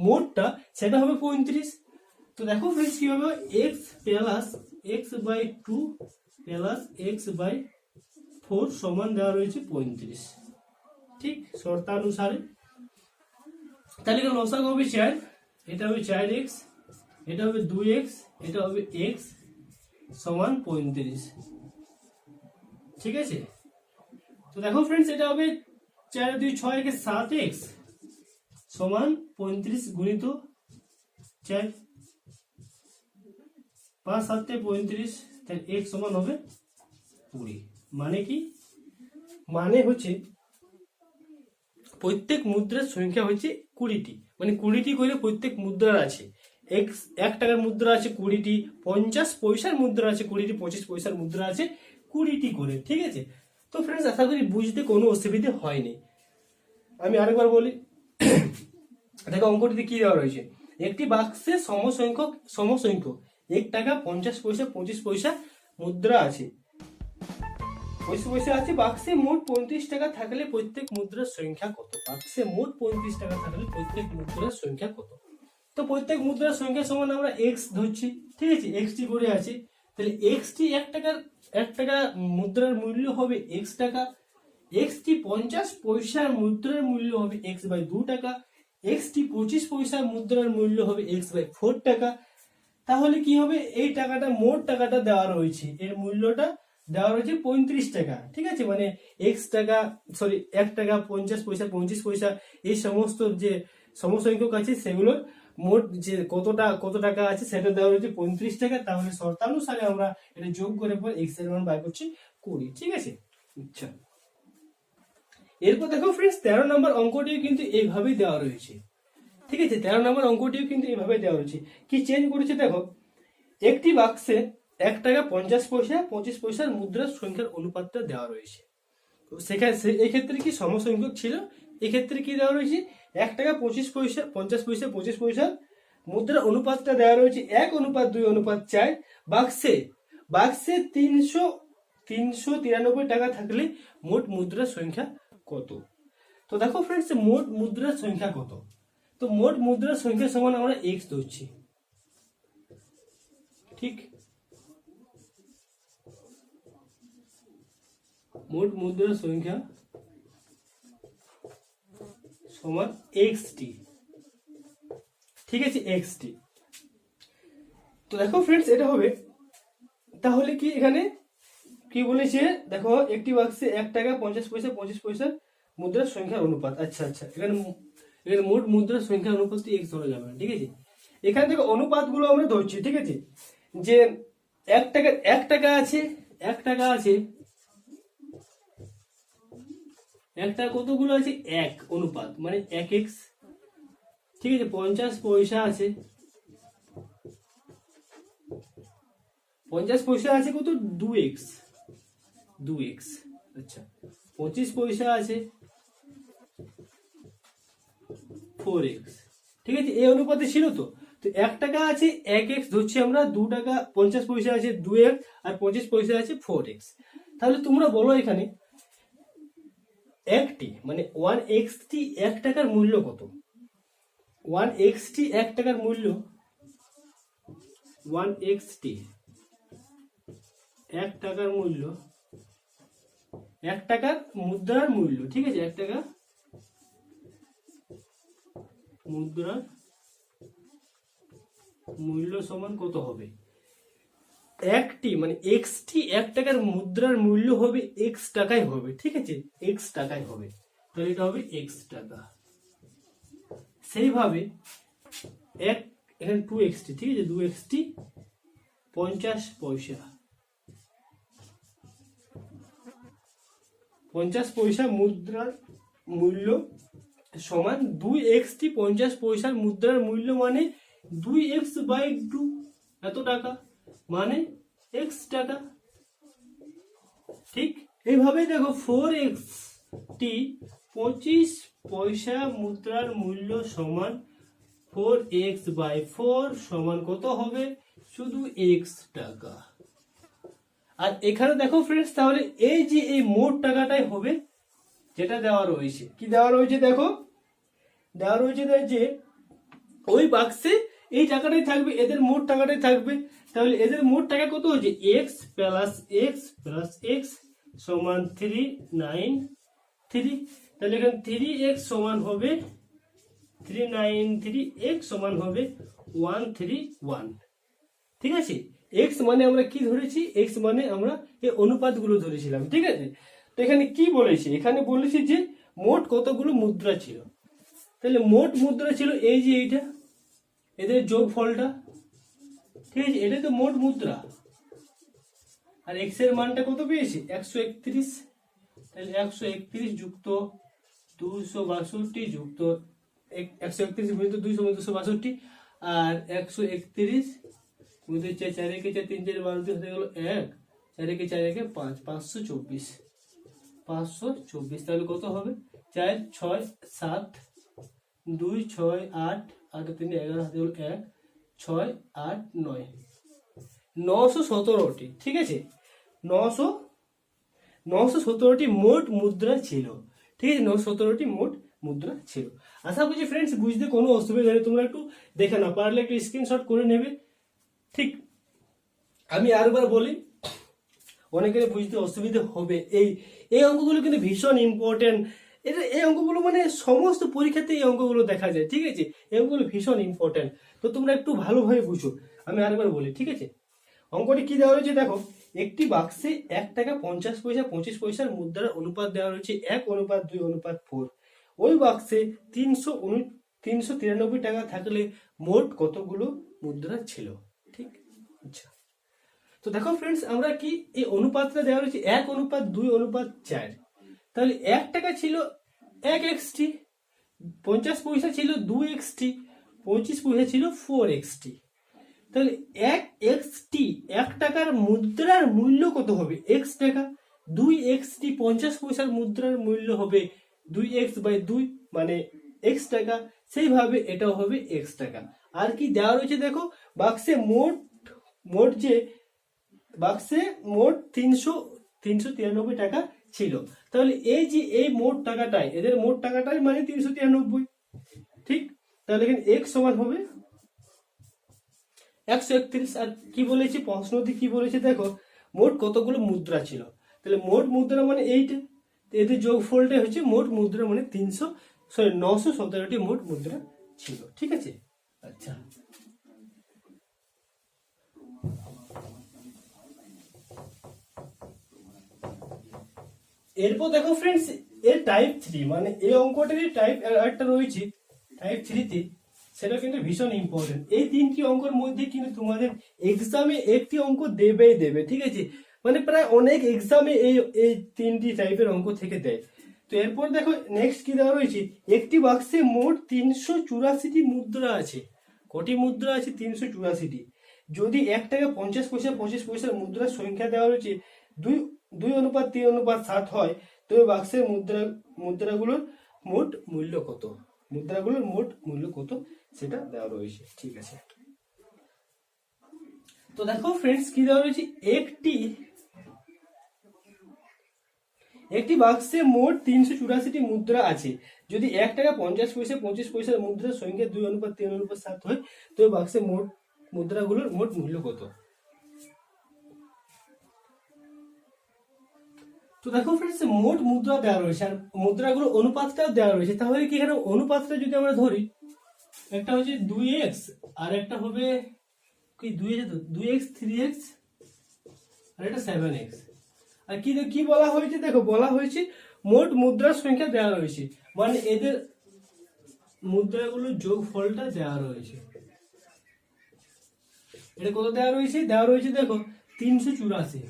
মোটটা, সেটা হবে 35। তো দেখো ফ্রেন্ডস, কি হবে? X plus x by 2 plus x by 4 সমান দেওয়া রয়েছে 35, ঠিক শর্তানুসারে। তাহলে এখানে লসাগু হবে 4, এটা হবে 4x, এটা হবে 2x, এটা হবে x সমান 35, ঠিক আছে? তো দেখো ফ্রেন্ডস, এটা হবে 4 2 6 কে 7x সমান 35 গুণিত 4, 5 7 35, তাহলে x সমান হবে 20। মানে কি? মানে হচ্ছে প্রত্যেক মুদ্রার সংখ্যা হচ্ছে 20টি, মানে 20টি করে প্রত্যেক মুদ্রার আছে। 1 টাকার মুদ্রা আছে 20টি, 50 পয়সার মুদ্রা আছে 20টি, 25 পয়সার মুদ্রা আছে 20টি করে, ঠিক আছে? তো ফ্রেন্ডস, আশা করি বুঝতে কোনো অসুবিধা হয়নি। আমি আরেকবার বলি, দেখো অঙ্কটিতে কি দেওয়া রয়েছে? একটি বাক্সে সমসংখ্যক 1 টাকা 50 পয়সা 25 পয়সা মুদ্রা আছে, 25 পয়সা আছে। বাক্সে মোট 35 টাকা থাকলে প্রত্যেক মুদ্রার সংখ্যা কত? বাক্সে মোট 35 টাকা থাকলে প্রত্যেক মুদ্রার সংখ্যা কত? তো প্রত্যেক মুদ্রার সংখ্যা সমান আমরা এক্স ধরছি, ঠিক আছে? এক্স টি করে আছে, তাহলে এক্স টি 1 টাকা মুদ্রার মূল্য হবে এক্স টাকা, এক্স টি 50 পয়সার মুদ্রার মূল্য হবে এক্স বাই 2 টাকা, এক্স টি 25 পয়সার মুদ্রার মূল্য হবে এক্স বাই 4 টাকা। তাহলে কি হবে? এই টাকাটা, মোট টাকাটা দেওয়া রয়েছে, এর মূল্যটা দেওয়া রয়েছে 35 টাকা, ঠিক আছে? মানে এক্স টাকা, সরি 1 টাকা 50 পয়সা 25 পয়সা, এই সমস্ত যে সমসংখ্যক আছে সেগুলোর মোট যে কত টাকা আছে সেটা দেওয়া রয়েছে 35 টাকা। তাহলে শর্তানুসারে আমরা এটা যোগ করে পর এক্স এর মান বাই করছি 20, ঠিক আছে? আচ্ছা, এরপর দেখো ফ্রেন্ডস, 13 নম্বর অঙ্কটিও কিন্তু এইভাবেই দেওয়া রয়েছে, ঠিক আছে? 13 নম্বর অঙ্কটিও কিন্তু এইভাবে দেওয়া রয়েছে। কি চেঞ্জ করেছে দেখো, একটি বাক্সে 1 টাকা 50 পয়সা 25 পয়সার মুদ্রার সংখ্যার অনুপাতটা দেওয়া রয়েছে। তো সেখানে এক্ষেত্রে কি সমসংখ্যক ছিল, এক্ষেত্রে কি দেওয়া রয়েছে? 1 টাকা 25 পয়সা 50 পয়সা 25 পয়সার মুদ্রার অনুপাতটা দেওয়া রয়েছে 1:2:4। বাক্সে 393 টাকা থাকলে মোট মুদ্রার সংখ্যা কত? তো দেখো ফ্রেন্ডস, মোট মুদ্রার সংখ্যা কত? তো মোট মুদ্রার সংখ্যা সমান আমরা এক্স ধরছি, ঠিক? মোট মুদ্রার সংখ্যা সমান এক্স টি, ঠিক আছে, এক্স টি। তো দেখো ফ্রেন্ডস, এটা হবে তাহলে কি এখানে কি বলেছে দেখো, একটি বাক্সে 1 টাকা 50 পয়সা 25 পয়সা মুদ্রার সংখ্যার অনুপাত। আচ্ছা আচ্ছা, এখানে এখানে মোট মুদ্রার সংখ্যার অনুপাত এক্স ধরা যাবে না, ঠিক আছে। এখান থেকে অনুপাতগুলো আমরা ধরছি, ঠিক আছে, যে 1 টাকা আছে, 1 টাকা আছে, 1 টাকা কতগুলো আছে? 1 অনুপাত মানে 1x, ঠিক আছে। 50 পয়সা আছে, 50 পয়সা আছে কত? 2x, 2x। আচ্ছা, 25 পয়সা আছে 4x, ঠিক আছে। এই অনুপাতে ছিল তো। তো 1 টাকা আছে 1x ধরছি আমরা, 2 টাকা 50 পয়সা আছে 2x, আর 25 পয়সা আছে 4x। তাহলে তোমরা বলো এখানে একটি মানে 1xt 1 টাকার মূল্য কত? 1xt 1 টাকার মূল্য, 1xt 1 টাকার মূল্য, 1 টাকার মুদ্রার মূল্য, ঠিক আছে। 1 টাকা মুদ্রার মূল্য সমান কত হবে? একটি মানে এক্সটি 1 টাকার মুদ্রার মূল্য হবে এক্স টাকায় হবে, ঠিক আছে, এক্স টাকায় হবে। তাহলে এটা হবে এক্স টাকা। সেইভাবে এখানে 2xt, ঠিক আছে, 2xt 50 পয়সা, 50 পয়সা মুদ্রার মূল্য সমান 2xt 50 পয়সার মুদ্রার মূল্য মানে 2x/2, এত টাকা মানে x টাকা, ঠিক। এইভাবে দেখো 4xt 25 পয়সা মুদ্রার মূল্য সমান 4x/4 সমান কত হবে? শুধু x টাকা। আর এখানে দেখো ফ্রেন্ডস, তাহলে এই যে এই মোট টাকাটাই হবে যেটা দেওয়া রয়েছে। কি দেওয়া রয়েছে দেখো, দেওয়া রয়েছে যে ওই বাক্সে এই টাকাটাই থাকবে, এদের মোট টাকাটাই থাকবে। তাহলে এদের মোট টাকা কত হচ্ছে? x প্লাস x সমান 393। তাহলে এখানে 3x সমান হবে 393, x সমান হবে 131, ঠিক আছে। x মানে আমরা কি ধরেছি? x মানে আমরা এই অনুপাতগুলো ধরেছিলাম, ঠিক আছে। তো এখানে কি বলেছে? এখানে বলেছে যে মোট কতগুলো মুদ্রা ছিল। তাহলে মোট মুদ্রা ছিল এই যে এইটা, এদের যোগফলটা, ঠিক আছে, এটা তো মোট মুদ্রা। আর x এর মানটা কত পেয়েছি? 131। তাহলে 131 যুক্ত 262 যুক্ত 131 গুণিত 200 মানে 262, আর 131 গুণিত 4 একে 4 3 4 12 হয়ে গেল 1, 4 একে 4 একে 5, 524, 524। তাহলে কত হবে? 4 6 7 2 6 8 8 3 11 হাতে হলো 1 6 8 9, 917টি, ঠিক আছে। 917টি মোট মুদ্রা ছিল, ঠিক আছে, 917টি মোট মুদ্রা ছিল। আশা করছি ফ্রেন্ডস বুঝতে কোনো অসুবিধা নেই, তোমরা একটু দেখে নাও, পারলে একটু স্ক্রিনশট করে নেবে, ঠিক। আমি আরেকবার বলি, অনেকের বুঝতে অসুবিধা হবে। এই অঙ্কগুলো কিন্তু ভীষণ ইম্পর্টেন্ট। এই অঙ্কগুলো মানে সমস্ত পরীক্ষাতে এই অঙ্কগুলো দেখা যায়, ঠিক আছে। এই অঙ্কগুলো ভীষণ ইম্পর্টেন্ট, তো তোমরা একটু ভালোভাবে বুঝো। আমি আরেকবার বলি, ঠিক আছে। অঙ্কটি কি দেওয়া রয়েছে দেখো, একটি বাক্সে 1 টাকা 50 পয়সা 25 পয়সার মুদ্রার অনুপাত দেওয়া রয়েছে 1:2:4। ওই বাক্সে 393 টাকা থাকলে মোট কতগুলো মুদ্রা ছিল, ঠিক। আচ্ছা, তো দেখো ফ্রেন্ডস, আমরা কি এই অনুপাতটা দেওয়া রয়েছে 1:2:4। তাহলে 1 টাকা ছিল 1xt, 50 পয়সা ছিল 2xt, 25 পয়সা ছিল 4xt। তাহলে 1xt 1 টাকার মুদ্রার মূল্য কত হবে? x টাকা। 2xt 50 পয়সার মুদ্রার মূল্য হবে 2x/2 মানে x টাকা। সেইভাবে এটাও হবে x টাকা। আর কি দেওয়া রয়েছে দেখো, বাক্সে মোট 393 টাকা ছিল। তাহলে এই যে এই মোট টাকাটাই, এদের মোট টাকাটাই মানে 393, ঠিক। তাহলে এখানে x সমান হবে 131। আর কি বলেছে প্রশ্নটি, কি বলেছে দেখো, মোট কতগুলো মুদ্রা ছিল, তাহলে মোট মুদ্রা মানে এইটা, এদের যোগফলটাই হচ্ছে মোট মুদ্রা, মানে 917টি মোট মুদ্রা ছিল, ঠিক আছে। আচ্ছা, এরপর দেখো ফ্রেন্ডস, এর টাইপ 3, মানে এই অঙ্কটারই টাইপ একটা রয়েছে টাইপ 3-তে, সেটা কিন্তু ভীষণ ইম্পর্টেন্ট। এই 3টি অঙ্কের মধ্যে কিন্তু তোমাদের এক্সামে একটি অঙ্ক দেবেই দেবে, ঠিক আছে, মানে প্রায় অনেক এক্সামে এই এই 3টি টাইপের অঙ্ক থেকে দেয়। তো এরপর দেখো নেক্সট কি দেওয়া রয়েছে, একটি বাক্সে মোট 384টি মুদ্রা আছে। কটি মুদ্রা আছে? 384টি। যদি 1 টাকা 50 পয়সা 25 পয়সার মুদ্রার সংখ্যা দেওয়া রয়েছে 2:3:7 হয়, তবে বাক্সের মুদ্রাগুলোর মোট মূল্য কত? মুদ্রাগুলোর মোট মূল্য কত সেটা দেওয়া রয়েছে, ঠিক আছে। তো দেখো ফ্রেন্ডস কি দেওয়া রয়েছে, একটি বাক্সে মোট 384টি মুদ্রা আছে। যদি 1 টাকা 50 পয়সা 25 পয়সার মুদ্রার সংখ্যা 2:3:7 হয়, তবে বাক্সের মোট মুদ্রাগুলোর মোট মূল্য কত? তো দেখো ফ্রেন্ডস, মোট মুদ্রা দেওয়া রয়েছে আর মুদ্রাগুলোর অনুপাতটাও দেওয়া রয়েছে। তাহলে কি এখানে অনুপাতটা যদি আমরা ধরি, একটা হচ্ছে 2x আর একটা হবে কি 2x 3x আর এটা 7x। আর কি বলা হয়েছে দেখো, বলা হয়েছে মোট মুদ্রার সংখ্যা দেওয়া রয়েছে, মানে এদের মুদ্রাগুলোর যোগফলটা দেওয়া রয়েছে। এটা কত দেওয়া রয়েছে? দেওয়া রয়েছে দেখো 384।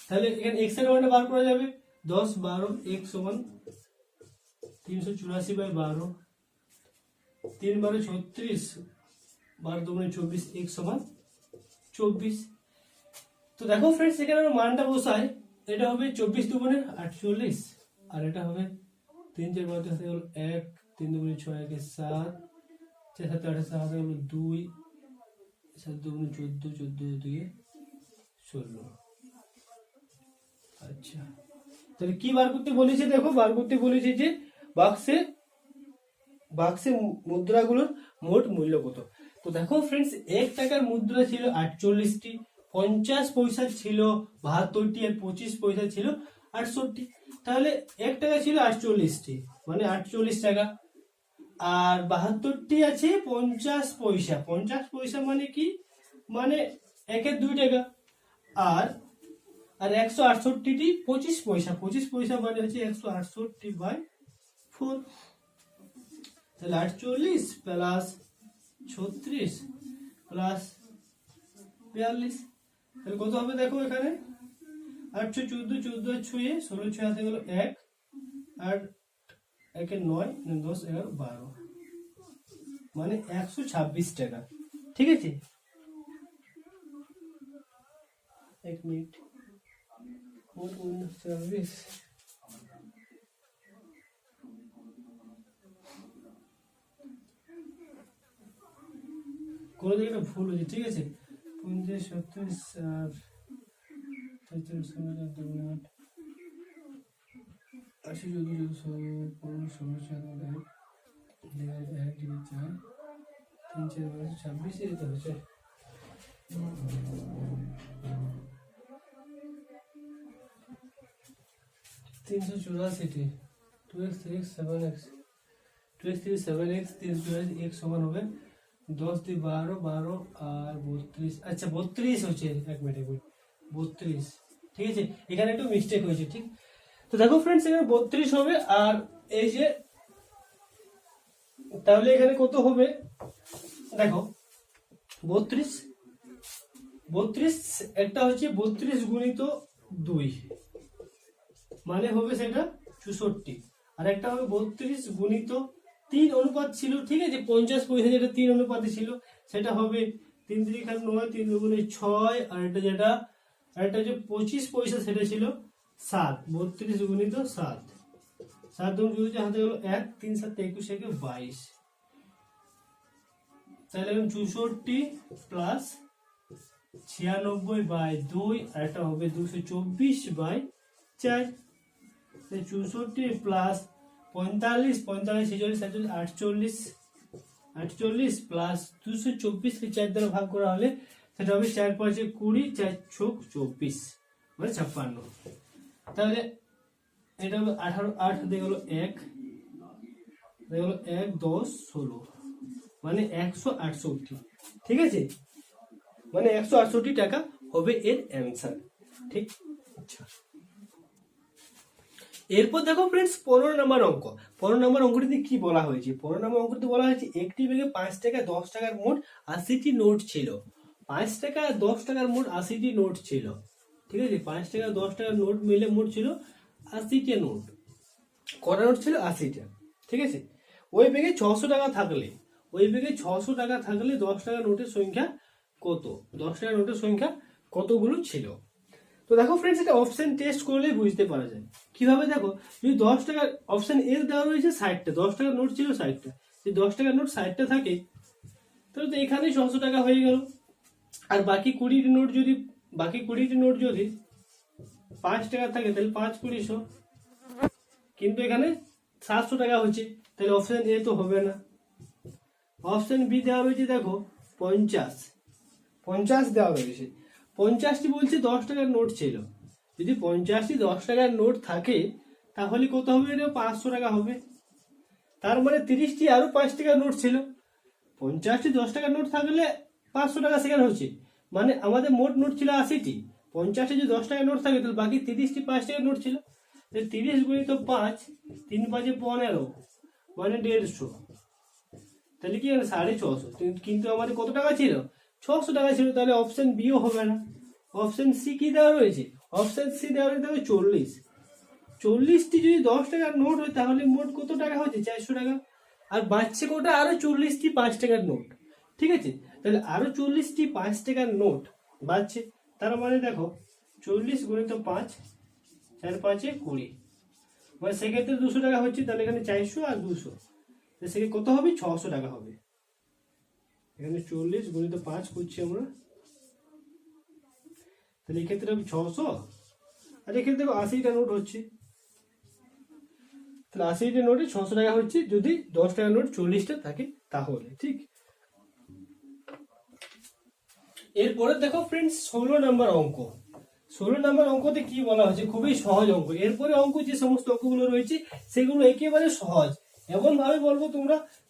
তাহলে এখানে x এর মানটা বার করা যাবে, 10 12 x সমান 384/12, 3 12 36, 12 2 24, x সমান 24। তো দেখো ফ্রেন্ডস, এখানে আমরা মানটা বসাই, এটা হবে 24 2 48 আর এটা হবে 3 4 12 হাতে হলো 1, 3 2 6 1 7, 4 7 8 7 হাতে হলো 2, 7 2 14, 14 2 16। আচ্ছা, তাহলে কি বার করতে বলেছে দেখো, বার করতে বলেছে যে বাক্সে মুদ্রাগুলোর মোট মূল্য কত। তো দেখো ফ্রেন্ডস, 1 টাকার মুদ্রা ছিল 48টি, 50 পয়সা ছিল 72টি আর 25 পয়সা ছিল 68টি। তাহলে 1 টাকা ছিল 48টি, মানে 48 টাকা, আর 72টি আছে 50 পয়সা। 50 পয়সা মানে কি, মানে 1-এর 2 টাকা। আর 168টি 25 পয়সা, 25 পয়সা মানে হচ্ছে 168/4। তাহলে 48 প্লাস 36 প্লাস 42, তাহলে কত হবে দেখো, এখানে 8 14 14 6 16 6 হাতে গেল 1 আর 1 9 10 11 12, মানে 126 টাকা, ঠিক আছে। 1 মিনিট, মোট মূল্য 24। কোনো জায়গাটা ভুল হয়েছে, ঠিক আছে। 50 37 আর 43 80 14 16 26 এটা হচ্ছে 384, 2x 3x 7x, 2x 3 7x, 3 x সমান হবে 10 দিয়ে 12 12 আর 32। আচ্ছা 32 হচ্ছে, এক মিনিট 32, ঠিক আছে, এখানে একটু মিস্টেক হয়েছে, ঠিক। তো দেখো ফ্রেন্ডস, এখানে 32 হবে, আর এই যে তাহলে এখানে কত হবে দেখো, 32 একটা হচ্ছে 32 গুণিত 2, মানে হবে সেটা 64, আর একটা হবে 32 গুণিত 3 অনুপাত ছিল, ঠিক আছে, 50 পয়সা যেটা 3 অনুপাতে ছিল সেটা হবে 3 3 9, 3 2 6, আর এটা যেটা আরেকটা যে 25 পয়সা সেটা ছিল 7, 32 গুণিত 7, 7 2 হাতে গেল 1, 3 7 21 একে 22, তাহলে 64 প্লাস 96/2 আর একটা হবে 224/4। 64 প্লাস 45, 45, 46, 47, 48, 48 প্লাস 224 কে 4 দ্বারা ভাগ করা হলে সেটা হবে 4 5 20, 4 ছক 24 মানে 56। তাহলে এটা হবে 18, 8 দিয়ে গেল 1, দিয়ে গেল 1 10 16 মানে 168। ঠিক আছে, মানে 168 টাকা হবে এর অ্যান্সার। ঠিক, আচ্ছা। এরপর দেখো ফ্রেন্ডস 15 নম্বর অঙ্ক। 15 নম্বর অঙ্কটিতে কি বলা হয়েছে? 15 নম্বর অঙ্কটিতে বলা হয়েছে একটি ব্যাগে 5 টাকা 10 টাকার মোট 80টি নোট ছিল। 5 টাকা 10 টাকার মোট 80টি নোট ছিল। ঠিক আছে, 5 টাকা 10 টাকার নোট মিলে মোট ছিল 80টা নোট। কটা নোট ছিল? 80টা। ঠিক আছে, ওই ব্যাগে 600 টাকা থাকলে, ওই ব্যাগে 600 টাকা থাকলে 10 টাকা নোটের সংখ্যা কত? 10 টাকা নোটের সংখ্যা কতগুলো ছিল? তো দেখো ফ্রেন্ডস, এটা অপশন টেস্ট করলেই বুঝতে পারা যায়। কিভাবে? দেখো, যদি 10 টাকার অপশন এ দেওয়া রয়েছে 60টা, 10 টাকার নোট ছিল 60টা, যদি 10 টাকার নোট 60টা থাকে তাহলে তো এখানে 600 টাকা হয়ে গেল। আর বাকি 20টি নোট যদি 5 টাকা থাকে তাহলে 5 20 100, কিন্তু এখানে 700 টাকা হচ্ছে, তাহলে অপশন এ তো হবে না। অপশন বি দেওয়া রয়েছে, দেখো 50 দেওয়া রয়েছে। 50টি বলছে 10 টাকার নোট ছিল। যদি 50টি 10 টাকার নোট থাকে তাহলে কত হবে? এটা 500 টাকা হবে। তার মানে 30টি আরো 5 টাকার নোট ছিল। 50টি 10 টাকার নোট থাকলে 500 টাকা সেখানে হচ্ছে, মানে আমাদের মোট নোট ছিল 80টি। 50টি যদি 10 টাকার নোট থাকে তাহলে বাকি 30টি 5 টাকার নোট ছিল। 30 গুণিত 5, 3 5 15 মানে 150। তাহলে কি হবে? 650। কিন্তু আমাদের কত টাকা ছিল? 600 টাকা ছিল। তাহলে অপশন বিও হবে না। অপশন সি কি দেওয়া রয়েছে? অপশন সি দেওয়া রয়েছে 40। 40টি যদি 10 টাকার নোট হয় তাহলে মোট কত টাকা হচ্ছে? 400 টাকা। আর বাঁচছে কোটা? আরো 40টি 5 টাকার নোট। ঠিক আছে, তাহলে আরো 40টি 5 টাকার নোট বাঁচছে। তার মানে দেখো 40 গুণিত 5, 4 5 20, মানে সেক্ষেত্রে 200 টাকা হচ্ছে। তাহলে এখানে 400 আর 200, সেক্ষেত্রে কত হবে? 600 টাকা হবে। এখানে 40 গুণিত 5 করছি আমরা, তাহলে এক্ষেত্রে হবে 600। আর এক্ষেত্রে দেখো 80টা নোট হচ্ছে, তাহলে 80টা নোটে 600 টাকা হচ্ছে যদি 10 টাকার নোট 40টা থাকে তাহলে। ঠিক, এরপরে দেখো ফ্রেন্ডস 16 নম্বর অঙ্ক। 16 নম্বর অঙ্কতে কি বলা হয়েছে? খুবই সহজ অঙ্ক। এরপরে অঙ্ক যে সমস্ত অঙ্কগুলো রয়েছে সেগুলো একেবারে সহজ। এমন ভাবে বলবো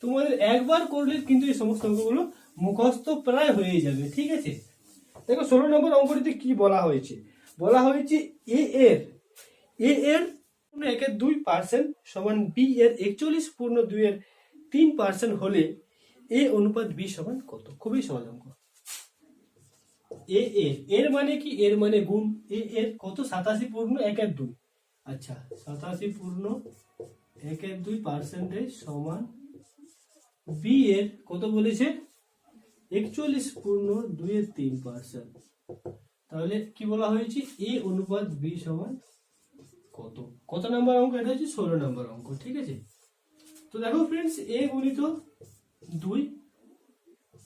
তোমাদের একবার করলে কিন্তু এই সমস্ত অঙ্কগুলো মুখস্থ প্রায় হয়ে যাবে। ঠিক আছে, দেখো 16 নম্বর অঙ্কটিতে কি বলা হয়েছে? বলা হয়েছে এ এর 1/2% সমান বি এর 41/2 হলে এ অনুপাত বি সমান কত? খুবই সহজ অঙ্ক। এর মানে কি? এর মানে গুণ। এর কত? 87/1/2। আচ্ছা, 87/1/2 সমান বি এর কত বলেছে? 41/2/3। তাহলে কি বলা হয়েছে? এ অনুপাত বি সমান কত? কত নাম্বার অঙ্ক? এটা হচ্ছে 16 নম্বর অঙ্ক। ঠিক আছে, তো দেখো ফ্রেন্ডস, এ গুণিত 2,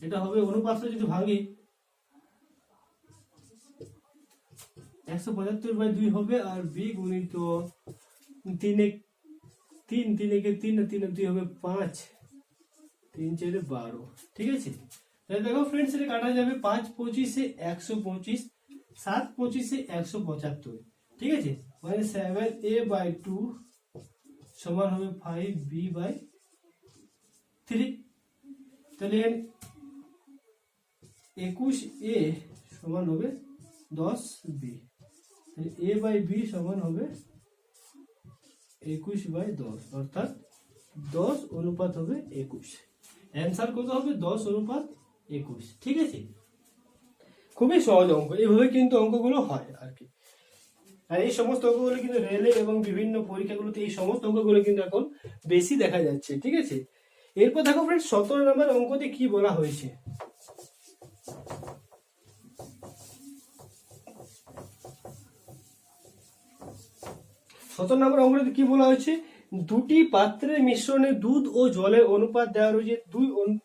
এটা হবে অনুপাতটা যদি ভাঙি 175/2 হবে। আর বি গুণিত 3 3 3 3 2 হবে 5, 3 4 12। ঠিক আছে, তাহলে দেখো ফ্রেন্ডস, এটা কাটা যাবে। 5 25 125, 7 25 175। ঠিক আছে, মানে 7a/2 সমান হবে 5b/3। তাহলে এখানে 21a সমান হবে 10b। a/b সমান হবে 21/10, অর্থাৎ 10 অনুপাত হবে 21। অ্যান্সার কত হবে? 10 অনুপাত 21। ঠিক আছে, খুবই সহজ অঙ্ক। এইভাবে কিন্তু অঙ্কগুলো হয় আর কি। আর এই সমস্ত অঙ্কগুলো কিন্তু রেলে এবং বিভিন্ন পরীক্ষাগুলোতে এই সমস্ত অঙ্কগুলো কিন্তু এখন বেশি দেখা যাচ্ছে। ঠিক আছে, এরপর দেখো ফ্রেন্ডস 17 নম্বর অঙ্কতে কি বলা হয়েছে? 17 নম্বর অঙ্কটিতে কি বলা হয়েছে? দুটি পাত্রের মিশ্রণে দুধ ও জলের অনুপাত দেওয়া রয়েছে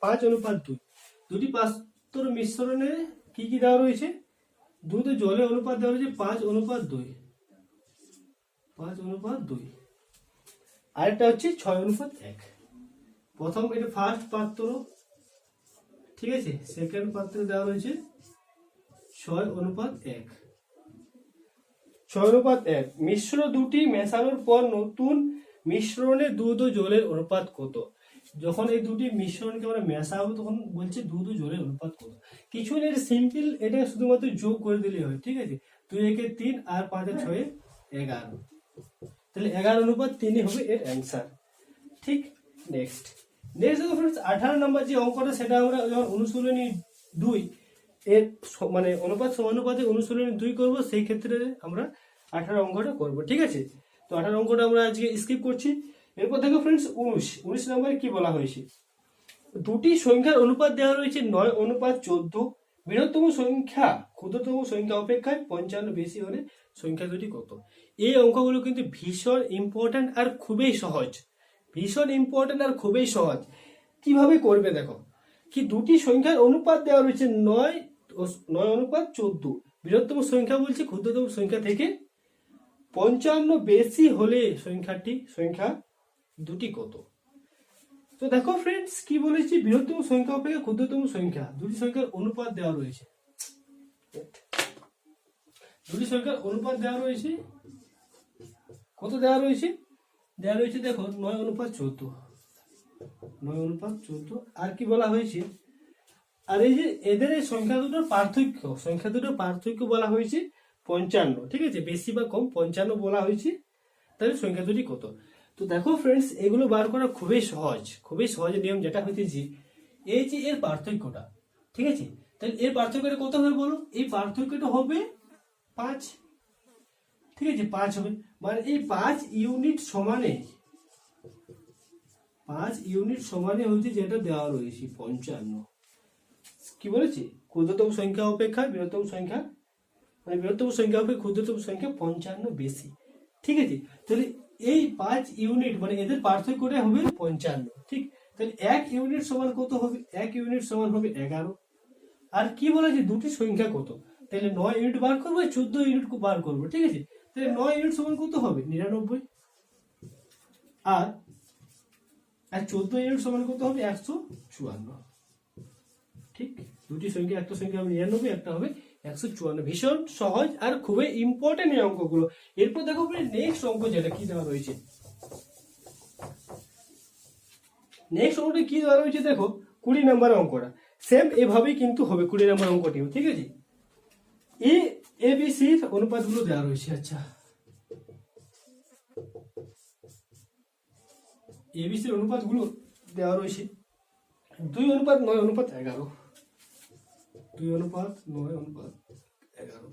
5:2। দুটি পাত্র মিশ্রণে কি কি দেওয়া রয়েছে? দুধ ও জলের অনুপাত দেওয়া হয়েছে 5:2, 5:2। আরেকটা হচ্ছে 6:1। প্রথম এটা ফার্স্ট পাত্র, ঠিক আছে, সেকেন্ড পাত্রে দেওয়া রয়েছে 6:1। 6:1। মিশ্র দুটি মেশানোর পর নতুন মিশ্রণে দুধ ও জলের অনুপাত কত? যখন এই দুটি মিশ্রণকে আমরা মেশাবো তখন বলছে দুধ ও জলের অনুপাত কত। কিছু না, এটা সিম্পল, এটা শুধুমাত্র যোগ করে দিলে হয়, ঠিক আছে। 2 একে 3 আর 5 এ 6 11, তাহলে 11:3 হবে এর অ্যান্সার। ঠিক। নেক্সট দেখো ফ্রেন্ডস, 18 নম্বর যে অঙ্কটা সেটা আমরা যখন অনুশীলনী 2 এর মানে অনুপাত সমানুপাতে অনুশীলনী 2 করব, সেই ক্ষেত্রে আমরা 18 অঙ্কটা করব, ঠিক আছে। তো 18 অঙ্কটা আমরা আজকে স্কিপ করছি। এরপর দেখো ফ্রেন্ডস, 19 নম্বরে কি বলা হয়েছে, দুটি সংখ্যার অনুপাত দেওয়া রয়েছে 9:14। বৃহত্তম সংখ্যা ক্ষুদ্রতম সংখ্যা অপেক্ষায় 55 বেশি হলে সংখ্যা দুটি কত? এই অঙ্কগুলো কিন্তু ভীষণ ইম্পর্ট্যান্ট আর খুবই সহজ, ভীষণ ইম্পর্ট্যান্ট আর খুবই সহজ। কিভাবে করবে দেখো, কি দুটি সংখ্যার অনুপাত দেওয়া রয়েছে 9:14। বৃহত্তম সংখ্যা বলছে ক্ষুদ্রতম সংখ্যা থেকে 55 বেশি হলে সংখ্যা দুটি কত? তো দেখো ফ্রেন্ডস, কি বলেছি, বৃহত্তম সংখ্যা অপেক্ষা ক্ষুদ্রতম সংখ্যা, দুটি সংখ্যার অনুপাত দেওয়া রয়েছে, দুটি সংখ্যার অনুপাত দেওয়া রয়েছে, কত দেওয়া রয়েছে? দেওয়া রয়েছে দেখো 9:14, 9:14। আর কি বলা হয়েছে, আর এই যে এদের এই সংখ্যা দুটোর পার্থক্য বলা হয়েছে 55, ঠিক আছে, বেশি বা কম 55 বলা হয়েছে, তাহলে সংখ্যা দুটি কত? তো দেখো ফ্রেন্ডস, এগুলো বার করা খুবই সহজ নিয়ম যেটা হইতেছে এই যে এর পার্থক্যটা, ঠিক আছে, তাহলে এর পার্থক্যটা কত হবে বলো? এই পার্থক্যটা হবে 5, ঠিক আছে, 5 হবে, মানে এই 5 ইউনিট সমানে হচ্ছে যেটা দেওয়া রয়েছে 55। কি বলেছি, ক্ষুদ্রতম সংখ্যা অপেক্ষা বৃহত্তম সংখ্যা, মানে বৃহত্তম সংখ্যা অপেক্ষা ক্ষুদ্রতম সংখ্যা 55 বেশি, ঠিক আছে। তাহলে এই 5 ইউনিট মানে এদের পার্থক্যটা হবে 55, ঠিক। তাহলে 1 ইউনিট সমান কত হবে? 1 ইউনিট সমান হবে 11। আর কি বলেছে, দুটি সংখ্যা কত? তাহলে 9 ইউনিট বার করবো, 14 ইউনিট বার করবো, ঠিক আছে। তাহলে 9 ইউনিট সমান কত হবে? 99। আর 14 ইউনিট সমান কত হবে? 154। ঠিক, দুটি সংখ্যা, একটা সংখ্যা হবে 99, একটা হবে 154। ভীষণ সহজ আর খুবই ইম্পর্টেন্ট এই অঙ্কগুলো। এরপর দেখো নেক্সট অঙ্ক যেটা কি দেওয়া রয়েছে, নেক্সট অঙ্কটা কি দেওয়া রয়েছে দেখো, 20 নম্বর অঙ্কটা সেম এভাবেই কিন্তু হবে, 20 নম্বর অঙ্কটিও, ঠিক আছে। এবিসির অনুপাতগুলো দেওয়া রয়েছে, আচ্ছা, এবিসির অনুপাতগুলো দেওয়া রয়েছে 2:9:11, 2:9:11।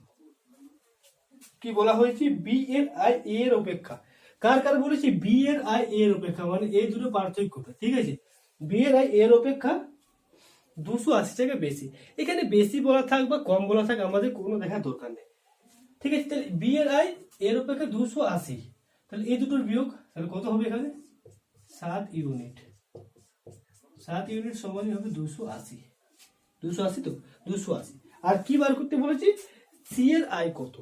কি বলা হয়েছে, বি এর আয় এ এর অপেক্ষা, কার বলেছি, বি এর আয় এ এর অপেক্ষা, মানে এই দুটো পার্থক্যটা, ঠিক আছে। বি এর আয় এর অপেক্ষা 280 টাকা বেশি। এখানে বেশি বলা থাক বা কম বলা থাক আমাদের কোনো দেখার দরকার নেই, ঠিক আছে। তাহলে বি এর আয় এর অপেক্ষা 280, তাহলে এই দুটোর বিয়োগ, তাহলে কত হবে এখানে? 7 ইউনিট, 7 ইউনিট সমানই হবে 280, 280 তো 280। আর কি বার করতে বলেছি, সি এর আয় কত,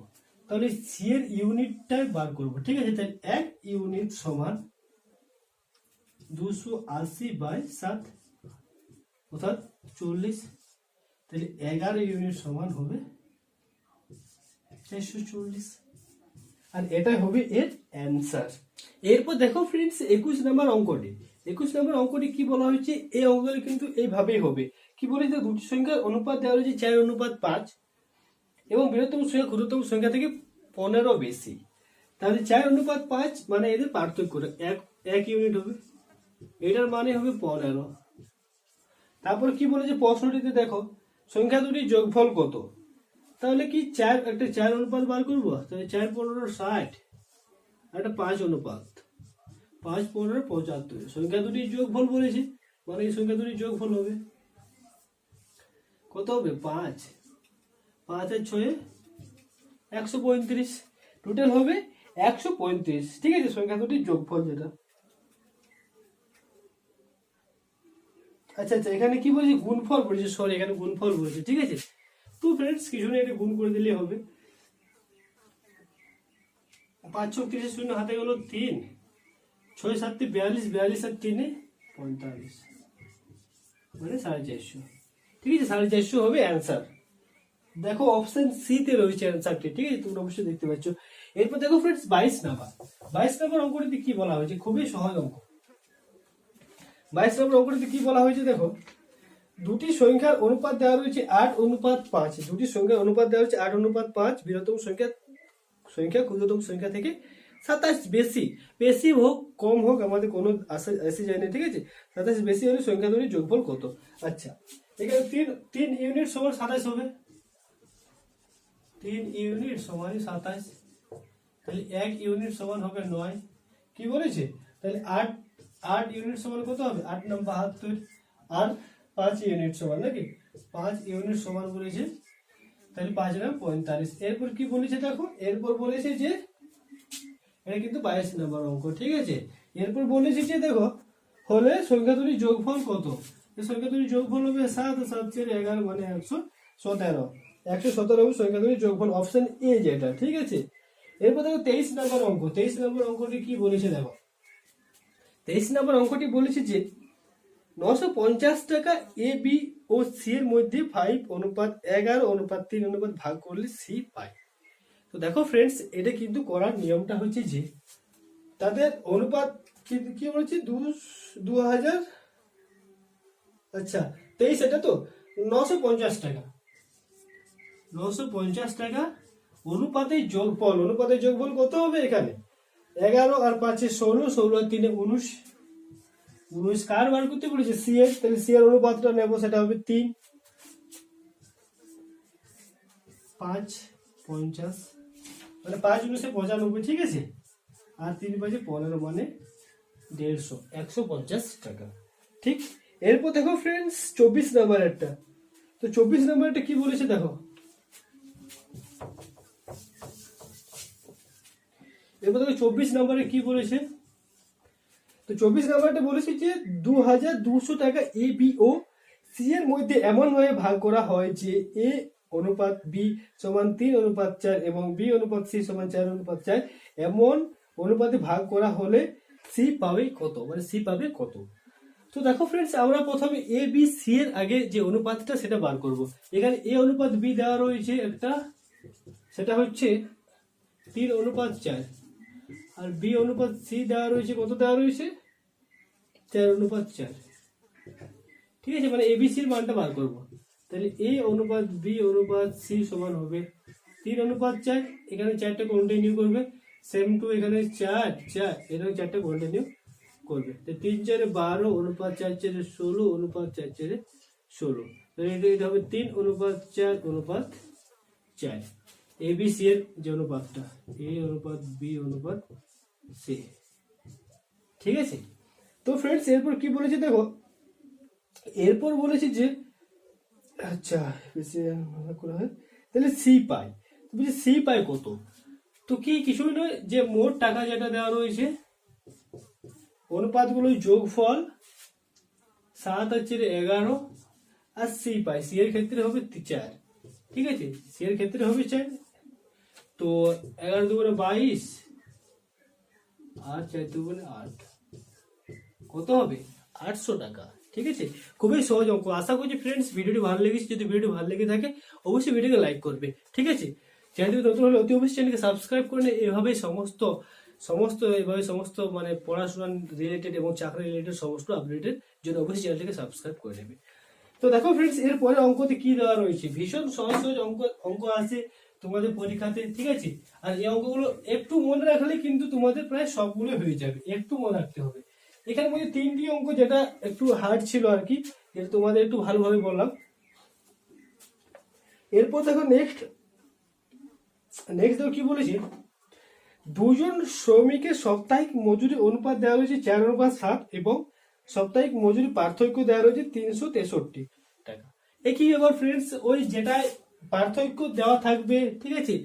তাহলে সি এর ইউনিটটাই বার করবো, ঠিক আছে। তাহলে 1 ইউনিট সমান 280/7, অর্থাৎ 40। তাহলে 11 ইউনিট সমান হবে 440, আর এটাই হবে এর অ্যান্সার। এরপর দেখো ফ্রেন্ডস, 21 নম্বর অঙ্কটি কি বলা হয়েছে, এই অঙ্কগুলো কিন্তু এইভাবেই হবে। কি বলেছে, দুটি সংখ্যার অনুপাত দেওয়া রয়েছে 4:5 এবং বৃহত্তম সংখ্যা ক্ষুদ্রতম সংখ্যা থেকে 15 বেশি। তাহলে 4:5 মানে এদের পার্থক্যটা 1 ইউনিট হবে, এটার মানে হবে 15। তারপর কি বলেছে প্রশ্নটিতে দেখো, সংখ্যা দুটির যোগফল কত? তাহলে কি একটা 4 অনুপাত বার করবো, তাহলে 4×15 60, একটা 5 অনুপাত, 5×15 75। সংখ্যা দুটির যোগফল বলেছে, মানে এই সংখ্যা দুটির যোগফল হবে কত হবে? 5 আর 6 135, টোটাল হবে 135, ঠিক আছে, সংখ্যা দুটির যোগফল যেটা। আচ্ছা, এখানে কি বলছে, গুণফল বলেছে, সরি এখানে গুণফল বলেছে, ঠিক আছে। তো ফ্রেন্ডস কিছু না, এটা গুণ করে দিলেই হবে। 5 ছক 30 শূন্য হাতে গেল 3, 6 7 42, 42 আর 3 45, মানে 450। ঠিক আছে, 450 হবে অ্যান্সার। দেখো অপশন সি তে রয়েছে অ্যান্সারটি। ঠিক আছে, তোমরা অবশ্যই দেখতে পাচ্ছ। এরপর দেখো ফ্রেন্ডস 22 নাম্বার। 22 নাম্বার অঙ্কটিতে কি বলা হয়েছে, খুবই সহজ অঙ্ক। 22 নম্বর অঙ্কটিতে কি বলা হয়েছে দেখো, দুটি সংখ্যার অনুপাত দেওয়া রয়েছে 8:5। দুটি সংখ্যার অনুপাত দেওয়া হচ্ছে 8:5। বৃহত্তম সংখ্যা ক্ষুদ্রতম সংখ্যা থেকে 27 বেশি। বেশি হোক কম হোক আমাদের কোনো আসে যায় না। ঠিক আছে, 27 বেশি হলে সংখ্যা দুটির যোগফল কত? আচ্ছা, এখানে 3 ইউনিট সমান 27 হবে। 3 ইউনিট সমান 27, তাহলে 1 ইউনিট সমান হবে 9। কি বলেছে, তাহলে 8 ইউনিট সমান কত হবে? 8 নম্বর 72। আর 5 ইউনিট সমান নাকি, 5 ইউনিট সমান বলেছে, তাহলে 5 নাম 45। এরপর কি বলেছে দেখো, এরপর বলেছে যে এটা কিন্তু 22 নম্বর অঙ্ক। ঠিক আছে, এরপর বলেছে যে দেখো হলে সংখ্যা দুটির যোগফল কত? এই সংখ্যা দুটির যোগফল হবে 7 7 4 11 মানে 117। 117 হবে সংখ্যা দুটির যোগফল, অপশন এ যেটা। ঠিক আছে, এরপর দেখো 23 নম্বর অঙ্ক। 23 নম্বর অঙ্কটি কি বলেছে দেখো, 23 নম্বর অঙ্কটি বলেছে যে 950 টাকা এ বি ও সি এর মধ্যে 5:11:3 ভাগ করলে সি পায়। তো দেখো ফ্রেন্ডস, এটা কিন্তু করার নিয়মটা হচ্ছে যে তাদের অনুপাত কি বলেছে, 2000, আচ্ছা 23, এটা তো 950 টাকা। 950 টাকা অনুপাতের যোগফল কত হবে? এখানে 11 আর 5 16, 16 আর 3 19। 19 কার বার করতে বলেছে? সি এর। তাহলে সি এর অনুপাতটা নেব, সেটা হবে 3, 5 50, মানে 5 19 95। ঠিক আছে, আর 3 5 15 মানে 150, 150 টাকা। ঠিক, এরপর দেখো ফ্রেন্ডস 24 নাম্বার একটা। তো 24 নাম্বারটা কি বলেছে দেখো, এরপর দেখো 24 নাম্বারে কি বলেছে। তো 24 নাম্বারটা বলেছে যে 2200 টাকা এ বি ও সি এর মধ্যে এমন ভাবে ভাগ করা হয় যে এ অনুপাত বি সমান 3:4 এবং বি অনুপাত সি সমান 4:4 এমন অনুপাতে ভাগ করা হলে সি পাবে কত, মানে সি পাবে কত? তো দেখো ফ্রেন্ডস, আমরা প্রথমে এ বি সি এর আগে যে অনুপাতটা সেটা বার করব। এখানে এ অনুপাত বি দেওয়া রয়েছে একটা, সেটা হচ্ছে 3:4, আর বি অনুপাত সি দেওয়া রয়েছে, কত দেওয়া রয়েছে? 4:4। ঠিক আছে, মানে এবিসির মানটা বার করব। তাহলে এ অনুপাত বি অনুপাত সি সমান হবে 3:4। এখানে 4টা কন্টিনিউ করবে, সেম টু এখানে 4 4, এখানে 4টা কন্টিনিউ করবে। তো 3 4 12 অনুপাত 4 4 16 অনুপাত 4 4 16। তাহলে এটা হবে 3:4:4 এবিসি এর যে অনুপাতটা, এ অনুপাত বি অনুপাত সি। ঠিক আছে, তো ফ্রেন্ডস এরপর কি বলেছে দেখো, এরপর বলেছে যে আচ্ছা বেশি করা হয়, তাহলে সি পাই। বুঝছি সি পাই কত? তো কি কিছুই নয়, যে মোট টাকা যেটা দেওয়া রয়েছে অনুপাতগুলোর যোগফল 7 আর 4 11, আর সি পাই। সি এর ক্ষেত্রে হবে 4। ঠিক আছে, সি এর ক্ষেত্রে হবে 4। তো 11 দুগুণে 22 আর 4 দুগুণে 8, কত হবে? 800 টাকা। ঠিক আছে, খুবই সহজ অঙ্ক। আশা করছি ফ্রেন্ডস ভিডিওটি ভালো লেগেছে। যদি ভিডিও ভালো লেগে থাকে অবশ্যই ভিডিওকে লাইক করবে। ঠিক আছে, চ্যানেলটি নতুন হলে অতি অবশ্যই চ্যানেলকে সাবস্ক্রাইব করে নিন। এভাবে সমস্ত মানে পড়াশোনা রিলেটেড এবং চাকরি রিলেটেড সমস্ত আপডেটের জন্য অবশ্যই চ্যানেলটিকে সাবস্ক্রাইব করে নেবে। তো দেখো ফ্রেন্ডস, এরপরে অঙ্কতে কি দেওয়া রয়েছে, ভীষণ সহজ অঙ্ক আছে তোমাদের পরীক্ষাতে। ঠিক আছে, আর এই অঙ্কগুলো একটু মনে রাখলে কিন্তু তোমাদের প্রায় সবগুলো হয়ে যাবে, একটু মনে রাখতে হবে। এখানে মধ্যে 3টি অঙ্ক যেটা একটু হার্ড ছিল আর কি, যেটা তোমাদের একটু ভালোভাবে বললাম। এরপর দেখো নেক্সট দেখো কি বলেছে, দুজন শ্রমিকের সাপ্তাহিক মজুরি অনুপাত দেওয়া রয়েছে 4:7 এবং সাপ্তাহিক মজুরি পার্থক্য দেওয়া রয়েছে 363 টাকা। একই এবার ফ্রেন্ডস ওই যেটা পার্থক্য দেওয়া থাকবে, ঠিক আছে,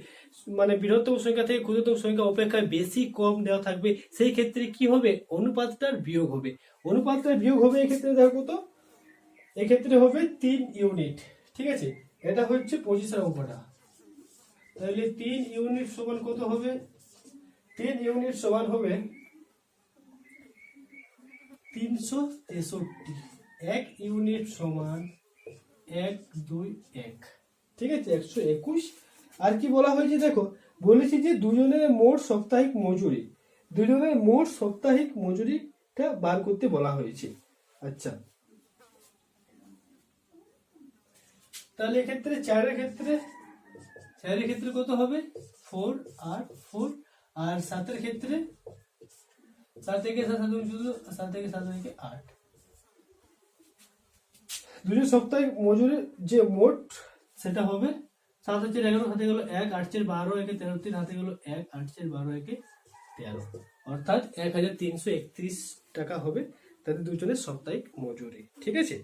মানে বৃহত্তম সংখ্যা থেকে ক্ষুদ্রতম সংখ্যা অপেক্ষায় বেশি কম দেওয়া থাকবে, সেই ক্ষেত্রে কি হবে? অনুপাতটার বিয়োগ হবে। অনুপাতটার বিয়োগ হবে এক্ষেত্রে দেখো কত, এক্ষেত্রে হবে 3 ইউনিট। ঠিক আছে, এটা হচ্ছে 25 অঙ্কটা। তাহলে 3 ইউনিট সমান কত হবে? 3 ইউনিট সমান হবে 363। 1 ইউনিট সমান 1 2 1, ঠিক আছে, 121। আর কি বলা হয়েছে দেখো, বলেছি যে দুজনের মোট সাপ্তাহিক মজুরি, দুজনের মোট সাপ্তাহিক মজুরিটা বার করতে বলা হয়েছে। আচ্ছা, তাহলে এক্ষেত্রে চারের ক্ষেত্রে কত হবে? 4 আর 4। আর 7 ক্ষেত্রে 7 থেকে 7 7 থেকে 7 থেকে 8। দুজন সাপ্তাহিক মজুরির যে মোট সেটা হবে 7 হচ্ছে 11, হাতে গেল 1, 8 4 12, 1 13, 3 হাতে গেল 1, 8 4 12, 1 13, অর্থাৎ 1331 টাকা হবে তাদের দুজনের সাপ্তাহিক মজুরি। ঠিক আছে,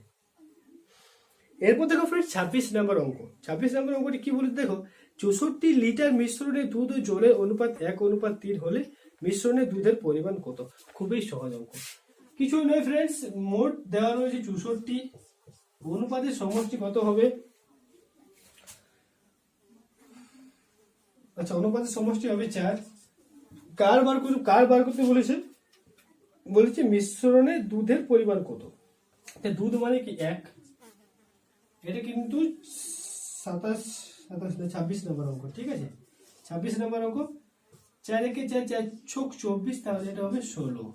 এরপর দেখো ফ্রেন্ডস 26 নম্বর অঙ্ক। 26 নম্বর অঙ্কটি কি বলে দেখো, 64 লিটার মিশ্রণে দুধ ও জলের অনুপাত 1:3 হলে মিশ্রণে দুধের পরিমাণ কত? খুবই সহজ অঙ্ক, কিছুই নয় ফ্রেন্ডস। মোট দেওয়া রয়েছে 64, অনুপাতের সমষ্টি কত হবে? আচ্ছা, অনুপাতের সমষ্টি হবে 4। কার বার করতে বলেছে? বলেছে মিশ্রণে দুধের পরিমাণ কত। দুধ মানে কি 1, এটা কিন্তু 26 নম্বর অঙ্ক। ঠিক আছে, 26 নম্বর অঙ্ক। 4 একে 4, 4 ছক 24, তাহলে এটা হবে 16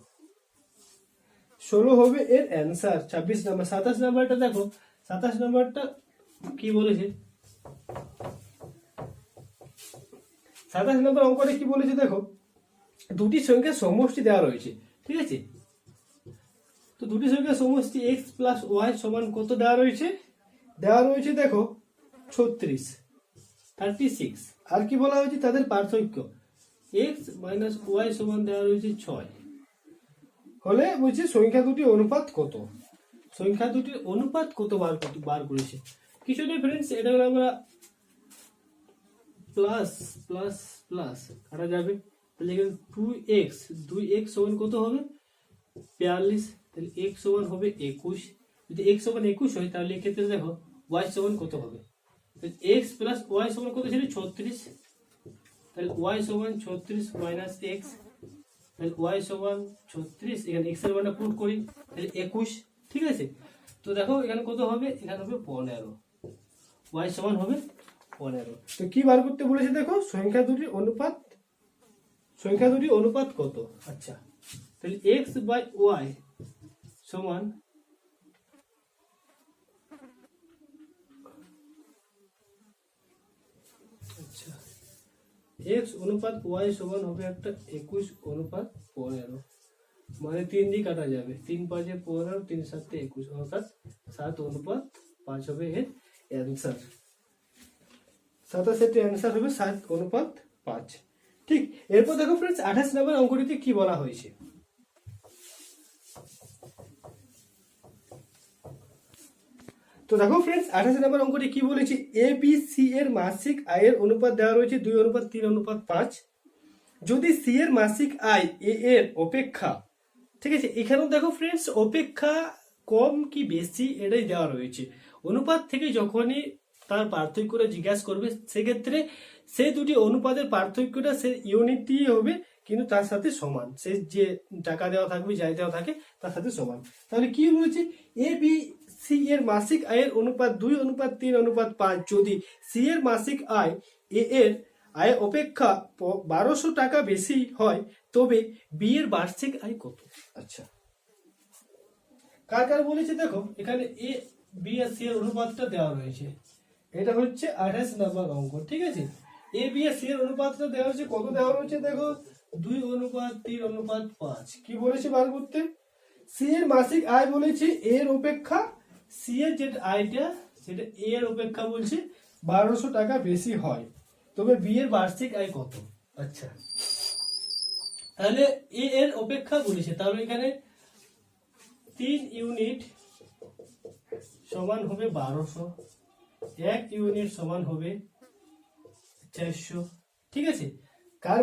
হবে এর অ্যান্সার 26 নম্বর। 27 নম্বরটা দেখো, 27 নম্বরটা কি বলেছে? 27 নম্বর অঙ্কটা কি বলেছে দেখো, দুটি সংখ্যার সমষ্টি দেওয়া রয়েছে। ঠিক আছে, তো দুটি সংখ্যার সমষ্টি x প্লাস y সমান কত দেওয়া রয়েছে? দেওয়া রয়েছে দেখো 36। আর কি বলা হয়েছে? তাদের পার্থক্য x মাইনাস y সমান দেওয়া রয়েছে 6। হলে বলছে সংখ্যা দুটির অনুপাত কত? সংখ্যা দুটির অনুপাত কত বার করেছে? কিছু নেই ফ্রেন্ডস, এটা আমরা প্লাস প্লাস প্লাস কাটা যাবে, তাহলে এখানে 2x সমান কত হবে? 42। তাহলে x সমান হবে 21। যদি x সমান 21 হয় তাহলে এক্ষেত্রে দেখো y সমান কত হবে? x প্লাস y সমান কত ছিল? 36। তাহলে y সমান 36 মাইনাস x, তাহলে y সমান 36, এখানে x এর মানটা পুট করি, তাহলে 21। ঠিক আছে, তো দেখো এখানে কত হবে? এখানে হবে 15, y সমান হবে 15। তো কি বার করতে বলেছে দেখো, সংখ্যা দুটির অনুপাত কত? আচ্ছা, তাহলে x বাই y সমান x অনুপাত y সমান হবে একটা 21:15, মানে 3 দিয়ে কাটা যাবে, 3 5 15, 3 7 21, অর্থাৎ 7:5 হবে এর অ্যান্সার। 27 এর অ্যান্সার হবে 7:5। ঠিক, এরপর দেখো ফ্রেন্ডস 28 নম্বর অঙ্কটিতে কি বলা হয়েছে। তো দেখো ফ্রেন্ডস 28 নম্বর অঙ্কটি কি বলেছে, এ বি সি এর মাসিক আয়ের অনুপাত দেওয়া রয়েছে 2:3:5। যদি সি এর মাসিক আয় এ এর অপেক্ষা, ঠিক আছে, এখানেও দেখো ফ্রেন্ডস অপেক্ষা কম কি বেশি এটাই দেওয়া রয়েছে। অনুপাত থেকে যখনই তার পার্থক্যটা জিজ্ঞাসা করবে সেক্ষেত্রে সেই দুটি অনুপাতের পার্থক্যটা সে ইউনিটই হবে, কিন্তু তার সাথে সমান, সে যে টাকা দেওয়া থাকবে যাই দেওয়া থাকে তার সাথে সমান। তাহলে কি বলেছে, এ বি সি এর মাসিক আয়ের অনুপাত 2:3:5। যদি সি এর মাসিক আয় এ এর আয় অপেক্ষা 1200 টাকা বেশি হয় তবে বি এর বার্ষিক আয় কত? আচ্ছা, কার বলেছে দেখো, এখানে এ বি আর সি এর অনুপাতটা দেওয়া রয়েছে, এটা হচ্ছে 28 নম্বর অঙ্ক। ঠিক আছে, এ বি আর সি এর অনুপাতটা দেওয়া হচ্ছে, কত দেওয়া রয়েছে দেখো 2:3:5। কি বলেছে বার করতে? সি এর মাসিক আয় বলেছে এর অপেক্ষা, সি এর যে আয়টা সেটা এ এর অপেক্ষা বলছে 1200 টাকা বেশি হয়, তবে বি এর বার্ষিক আয় কত? আচ্ছা, তাহলে এ এর অপেক্ষা বলেছে, তাহলে এখানে 3 ইউনিট সমান হবে 1200, 1 ইউনিট সমান হবে 400। ঠিক আছে, কার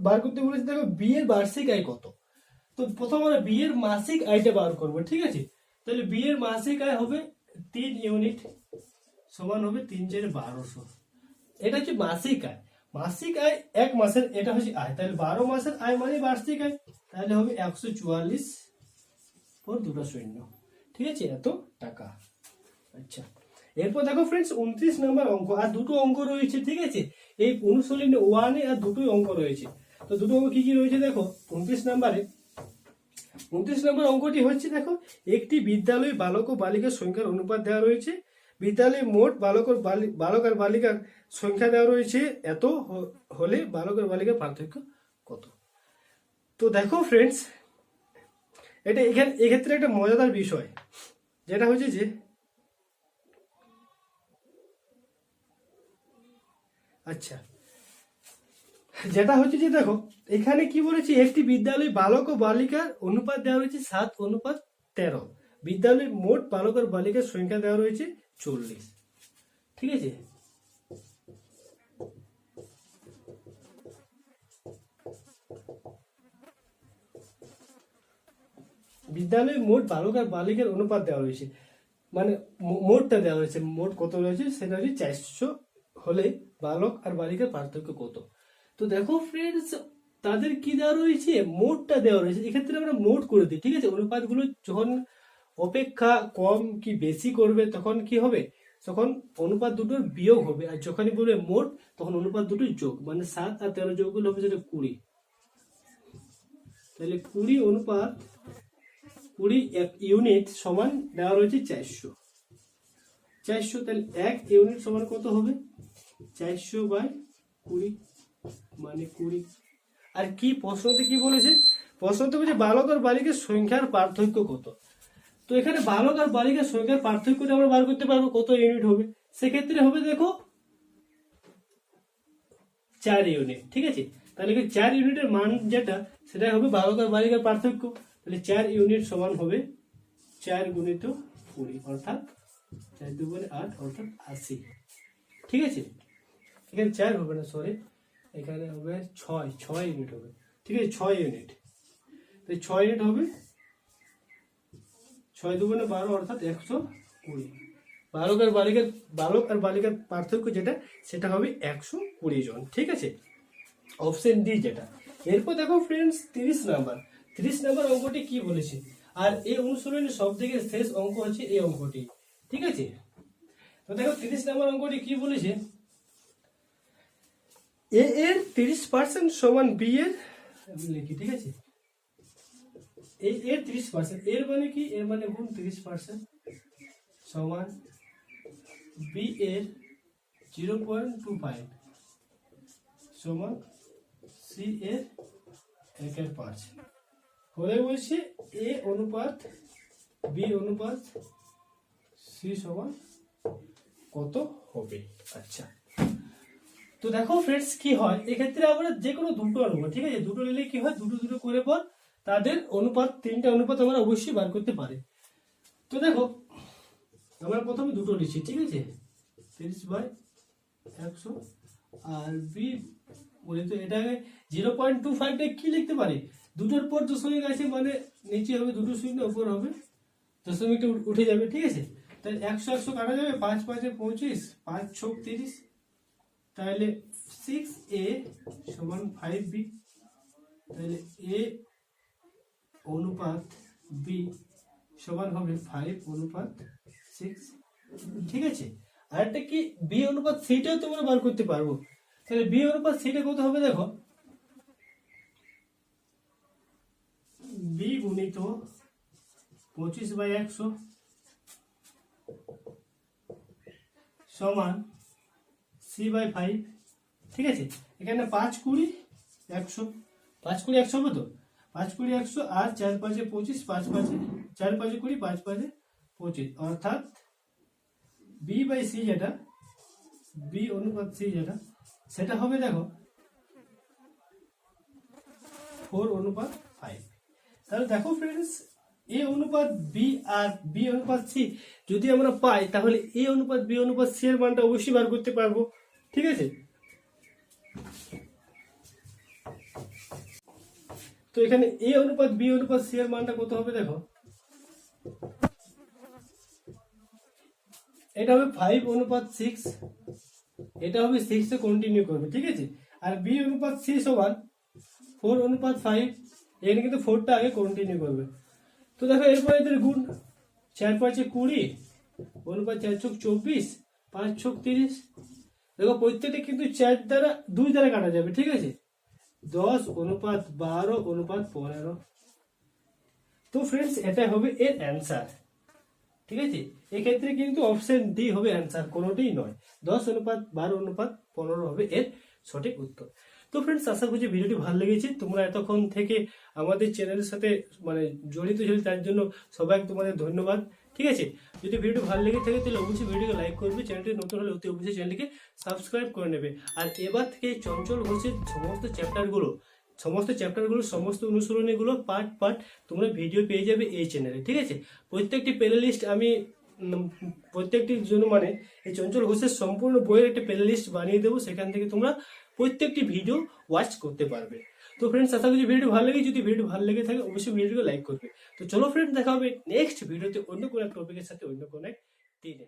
বার করতে বলেছে দেখো, বি এর বার্ষিক আয় কত? তো প্রথম আমরা বি এর মাসিক আয়টা বার করবো। ঠিক আছে, তাহলে বি এর মাসিক আয় হবে 3 ইউনিট সমান হবে 3×4 = 1200। এটা হচ্ছে মাসিক আয়। মাসিক আয় এক মাসের, এটা হচ্ছে আয়, তাহলে 12 মাসের আয় মানে বার্ষিক আয়, তাহলে হবে 144 পর 2টা শূন্য, ঠিক আছে, এত টাকা। আচ্ছা, এরপর দেখো ফ্রেন্ডস 29 নম্বর অঙ্ক, আর দুটো অঙ্ক রয়েছে, ঠিক আছে, এই অনুশীলনী 1-এ আর দুটোই অঙ্ক রয়েছে। তো দুটো অঙ্ক কি কি রয়েছে দেখো 29 নম্বরে। 29 নম্বর অঙ্কটি হচ্ছে দেখো, একটি বিদ্যালয়ে বালক ও বালিকার সংখ্যার অনুপাত দেওয়া রয়েছে। বিদ্যালয়ে মোট বালক আর বালিকার সংখ্যা দেওয়া রয়েছে এত হলে বালক আর বালিকার পার্থক্য কত। তো দেখো ফ্রেন্ডস, এটা এক্ষেত্রে একটা মজাদার বিষয়, যেটা হচ্ছে যে আচ্ছা, যেটা হচ্ছে যে দেখো এখানে কি বলেছি, একটি বিদ্যালয়ে বালক ও বালিকার অনুপাত দেওয়া রয়েছে 7:13। বিদ্যালয়ে মোট বালক আর বালিকার সংখ্যা দেওয়া রয়েছে 40, ঠিক আছে। বিদ্যালয়ে মোট বালক আর বালিকার অনুপাত দেওয়া রয়েছে, মানে মোটটা দেওয়া রয়েছে, মোট কত রয়েছে সেটা হচ্ছে 400 হলে বালক আর বালিকার পার্থক্য কত। তো দেখো ফ্রেন্ডস, তাদের কি দেওয়া রয়েছে, মোটটা দেওয়া রয়েছে। এক্ষেত্রে আমরা মোট করে দিই, ঠিক আছে। অনুপাতগুলো যখন অপেক্ষা কম কি বেশি করবে তখন কি হবে, তখন অনুপাত দুটোর বিয়োগ হবে, আর যখনই বলবে মোট তখন অনুপাত দুটোর যোগ, মানে 7 আর 13 যোগ করলে হবে যেটা 20। তাহলে 20 অনুপাত 20 ইউনিট সমান দেওয়া রয়েছে 400। তাহলে 1 ইউনিট সমান কত হবে, 400/20, মানে 20। আর কি প্রশ্নতে কি বলেছে, প্রশ্নতে বলছে বালক আর বালিকার সংখ্যার পার্থক্য কত। তো এখানে বালক আর বালিকার সংখ্যার পার্থক্যটা আমরা বার করতে পারবো কত ইউনিট হবে। সেক্ষেত্রে হবে দেখো 4 ইউনিট, ঠিক আছে। তাহলে 4 ইউনিটের মান যেটা, সেটা হবে বালক আর বালিকার পার্থক্য। তাহলে 4 ইউনিট সমান হবে 4 × 20, অর্থাৎ 4 × 2 = 8, অর্থাৎ 80, ঠিক আছে। এখানে 4 হবে না, সরি, এখানে হবে 6 ইউনিট হবে, ঠিক আছে, 6 ইউনিট। তাই 6 ইউনিট হবে, 6 × 2 = 12, অর্থাৎ 120। বালক আর বালিকার পার্থক্য যেটা, সেটা হবে 120 জন, ঠিক আছে, অপশন ডি যেটা। এরপর দেখো ফ্রেন্ডস 30 নাম্বার অঙ্কটি কি বলেছে, আর এই অনুশীলনের সব থেকে শেষ অঙ্ক হচ্ছে এই অঙ্কটি, ঠিক আছে। তো দেখো 30 নাম্বার অঙ্কটি কি বলেছে, এ এর 30% সমান বি এর, লিখি, ঠিক আছে, এ এর 30%, এর মানে কি, এর মানে গুণ 30% সমান বি এর 0.25 সমান সি এর 1/5 হলে বলছে এ অনুপাত বি অনুপাত সি সমান কত হবে। আচ্ছা, তো দেখো ফ্রেন্ডস কি হয়, এক্ষেত্রে আমরা যে কোনো দুটো নেব, ঠিক আছে, দুটো নিলে কি হয়, দুটো করে পর তাদের অনুপাত, 3টা অনুপাত আমরা অবশ্যই বার করতে পারি। তো দেখো আমরা প্রথমে দুটো লিখছি, ঠিক আছে, 30/100 আর বি বলি, তো এটাকে 0.25টা কি লিখতে পারি, দুটোর পর দশমিক আছে, মানে নিচে হবে 2 শূন্য, উপর হবে দশমিকটা উঠে যাবে, ঠিক আছে। তাহলে 100 কাটা যাবে, 5 × 5 = 25, 5 × 6 = 30, তাহলে 6a সমান 5b, তাহলে a অনুপাত b সমান হবে 5:6, ঠিক আছে। আরেকটা কি, বি অনুপাত সিটাও তোমরা বার করতে পারবো। তাহলে বি অনুপাত সিটা কত হবে দেখো, বি গুণিত 25/100 সমান c/5, ঠিক আছে। এখানে 5 × 20 = 100, 5 × 20 = 100 হবে তো, 5 × 20 = 100, আর 4 × 5 = 25, 4 × 5 = 20, 5 × 5 = 25, অর্থাৎ b/c যেটা, বি অনুপাত সি যেটা, সেটা হবে দেখো 4:5। তাহলে দেখো ফ্রেন্ডস, এ অনুপাত বি আর বি অনুপাত সি যদি আমরা পাই, তাহলে এ অনুপাত বি অনুপাত সি এর মানটা অবশ্যই বার করতে পারবো, ঠিক আছে। তো এখানে এ অনুপাত বি অনুপাত সি এর মানটা কত হবে দেখো, এটা হবে 5:6, এটা হবে 6 এ কন্টিনিউ করবে, ঠিক আছে। আর B/C সমান 4:5, এখানে কিন্তু 4টা আগে কন্টিনিউ করবে। তো দেখো এরপরে এদের গুণ, 4×5 = 20, অনুপাত 4×4 = 24, 5×6 = 30। দেখো প্রত্যেকটা কিন্তু 4 দ্বারা 2 দ্বারা কাটা যাবে, ঠিক আছে। 10:12:15। তো ফ্রেন্ডস এটা হবে এর অ্যান্সার, ঠিক আছে। এক্ষেত্রে কিন্তু অপশন ডি হবে অ্যান্সার, কোনোটাই নয়। 10:12:15 হবে এর সঠিক উত্তর। তো ফ্রেন্ডস আশা করছি ভিডিওটি ভালো লেগেছে। তোমরা এতক্ষণ থেকে আমাদের চ্যানেলের সাথে মানে জড়িত ছিল, তার জন্য সবাই তোমাদের ধন্যবাদ, ঠিক আছে। যদি ভিডিওটি ভালো লেগে থাকে তাহলে অবশ্যই ভিডিওকে লাইক করবে, চ্যানেলটি নতুন হলে অতি অবশ্যই চ্যানেলটিকে সাবস্ক্রাইব করে নেবে। আর এবার থেকে চঞ্চল ঘোষের সমস্ত চ্যাপ্টারগুলো, সমস্ত অনুশীলনীগুলো পার্ট তোমরা ভিডিও পেয়ে যাবে এই চ্যানেলে, ঠিক আছে। প্রত্যেকটি প্লে লিস্ট আমি প্রত্যেকটির জন্য মানে এই চঞ্চল ঘোষের সম্পূর্ণ বইয়ের একটা প্লে লিস্ট বানিয়ে দেবো, সেখান থেকে তোমরা প্রত্যেকটি ভিডিও ওয়াচ করতে পারবে। তো ফ্রেন্ডস আশা করছি ভিডিও ভালো লাগে, যদি ভিডিও ভালো লেগে থাকে অবশ্যই ভিডিওকে লাইক করবে। তো চলো ফ্রেন্ডস দেখা হবে নেক্সট ভিডিওতে অন্য কোনো এক টপিকের সাথে অন্য কোনো এক দিনে।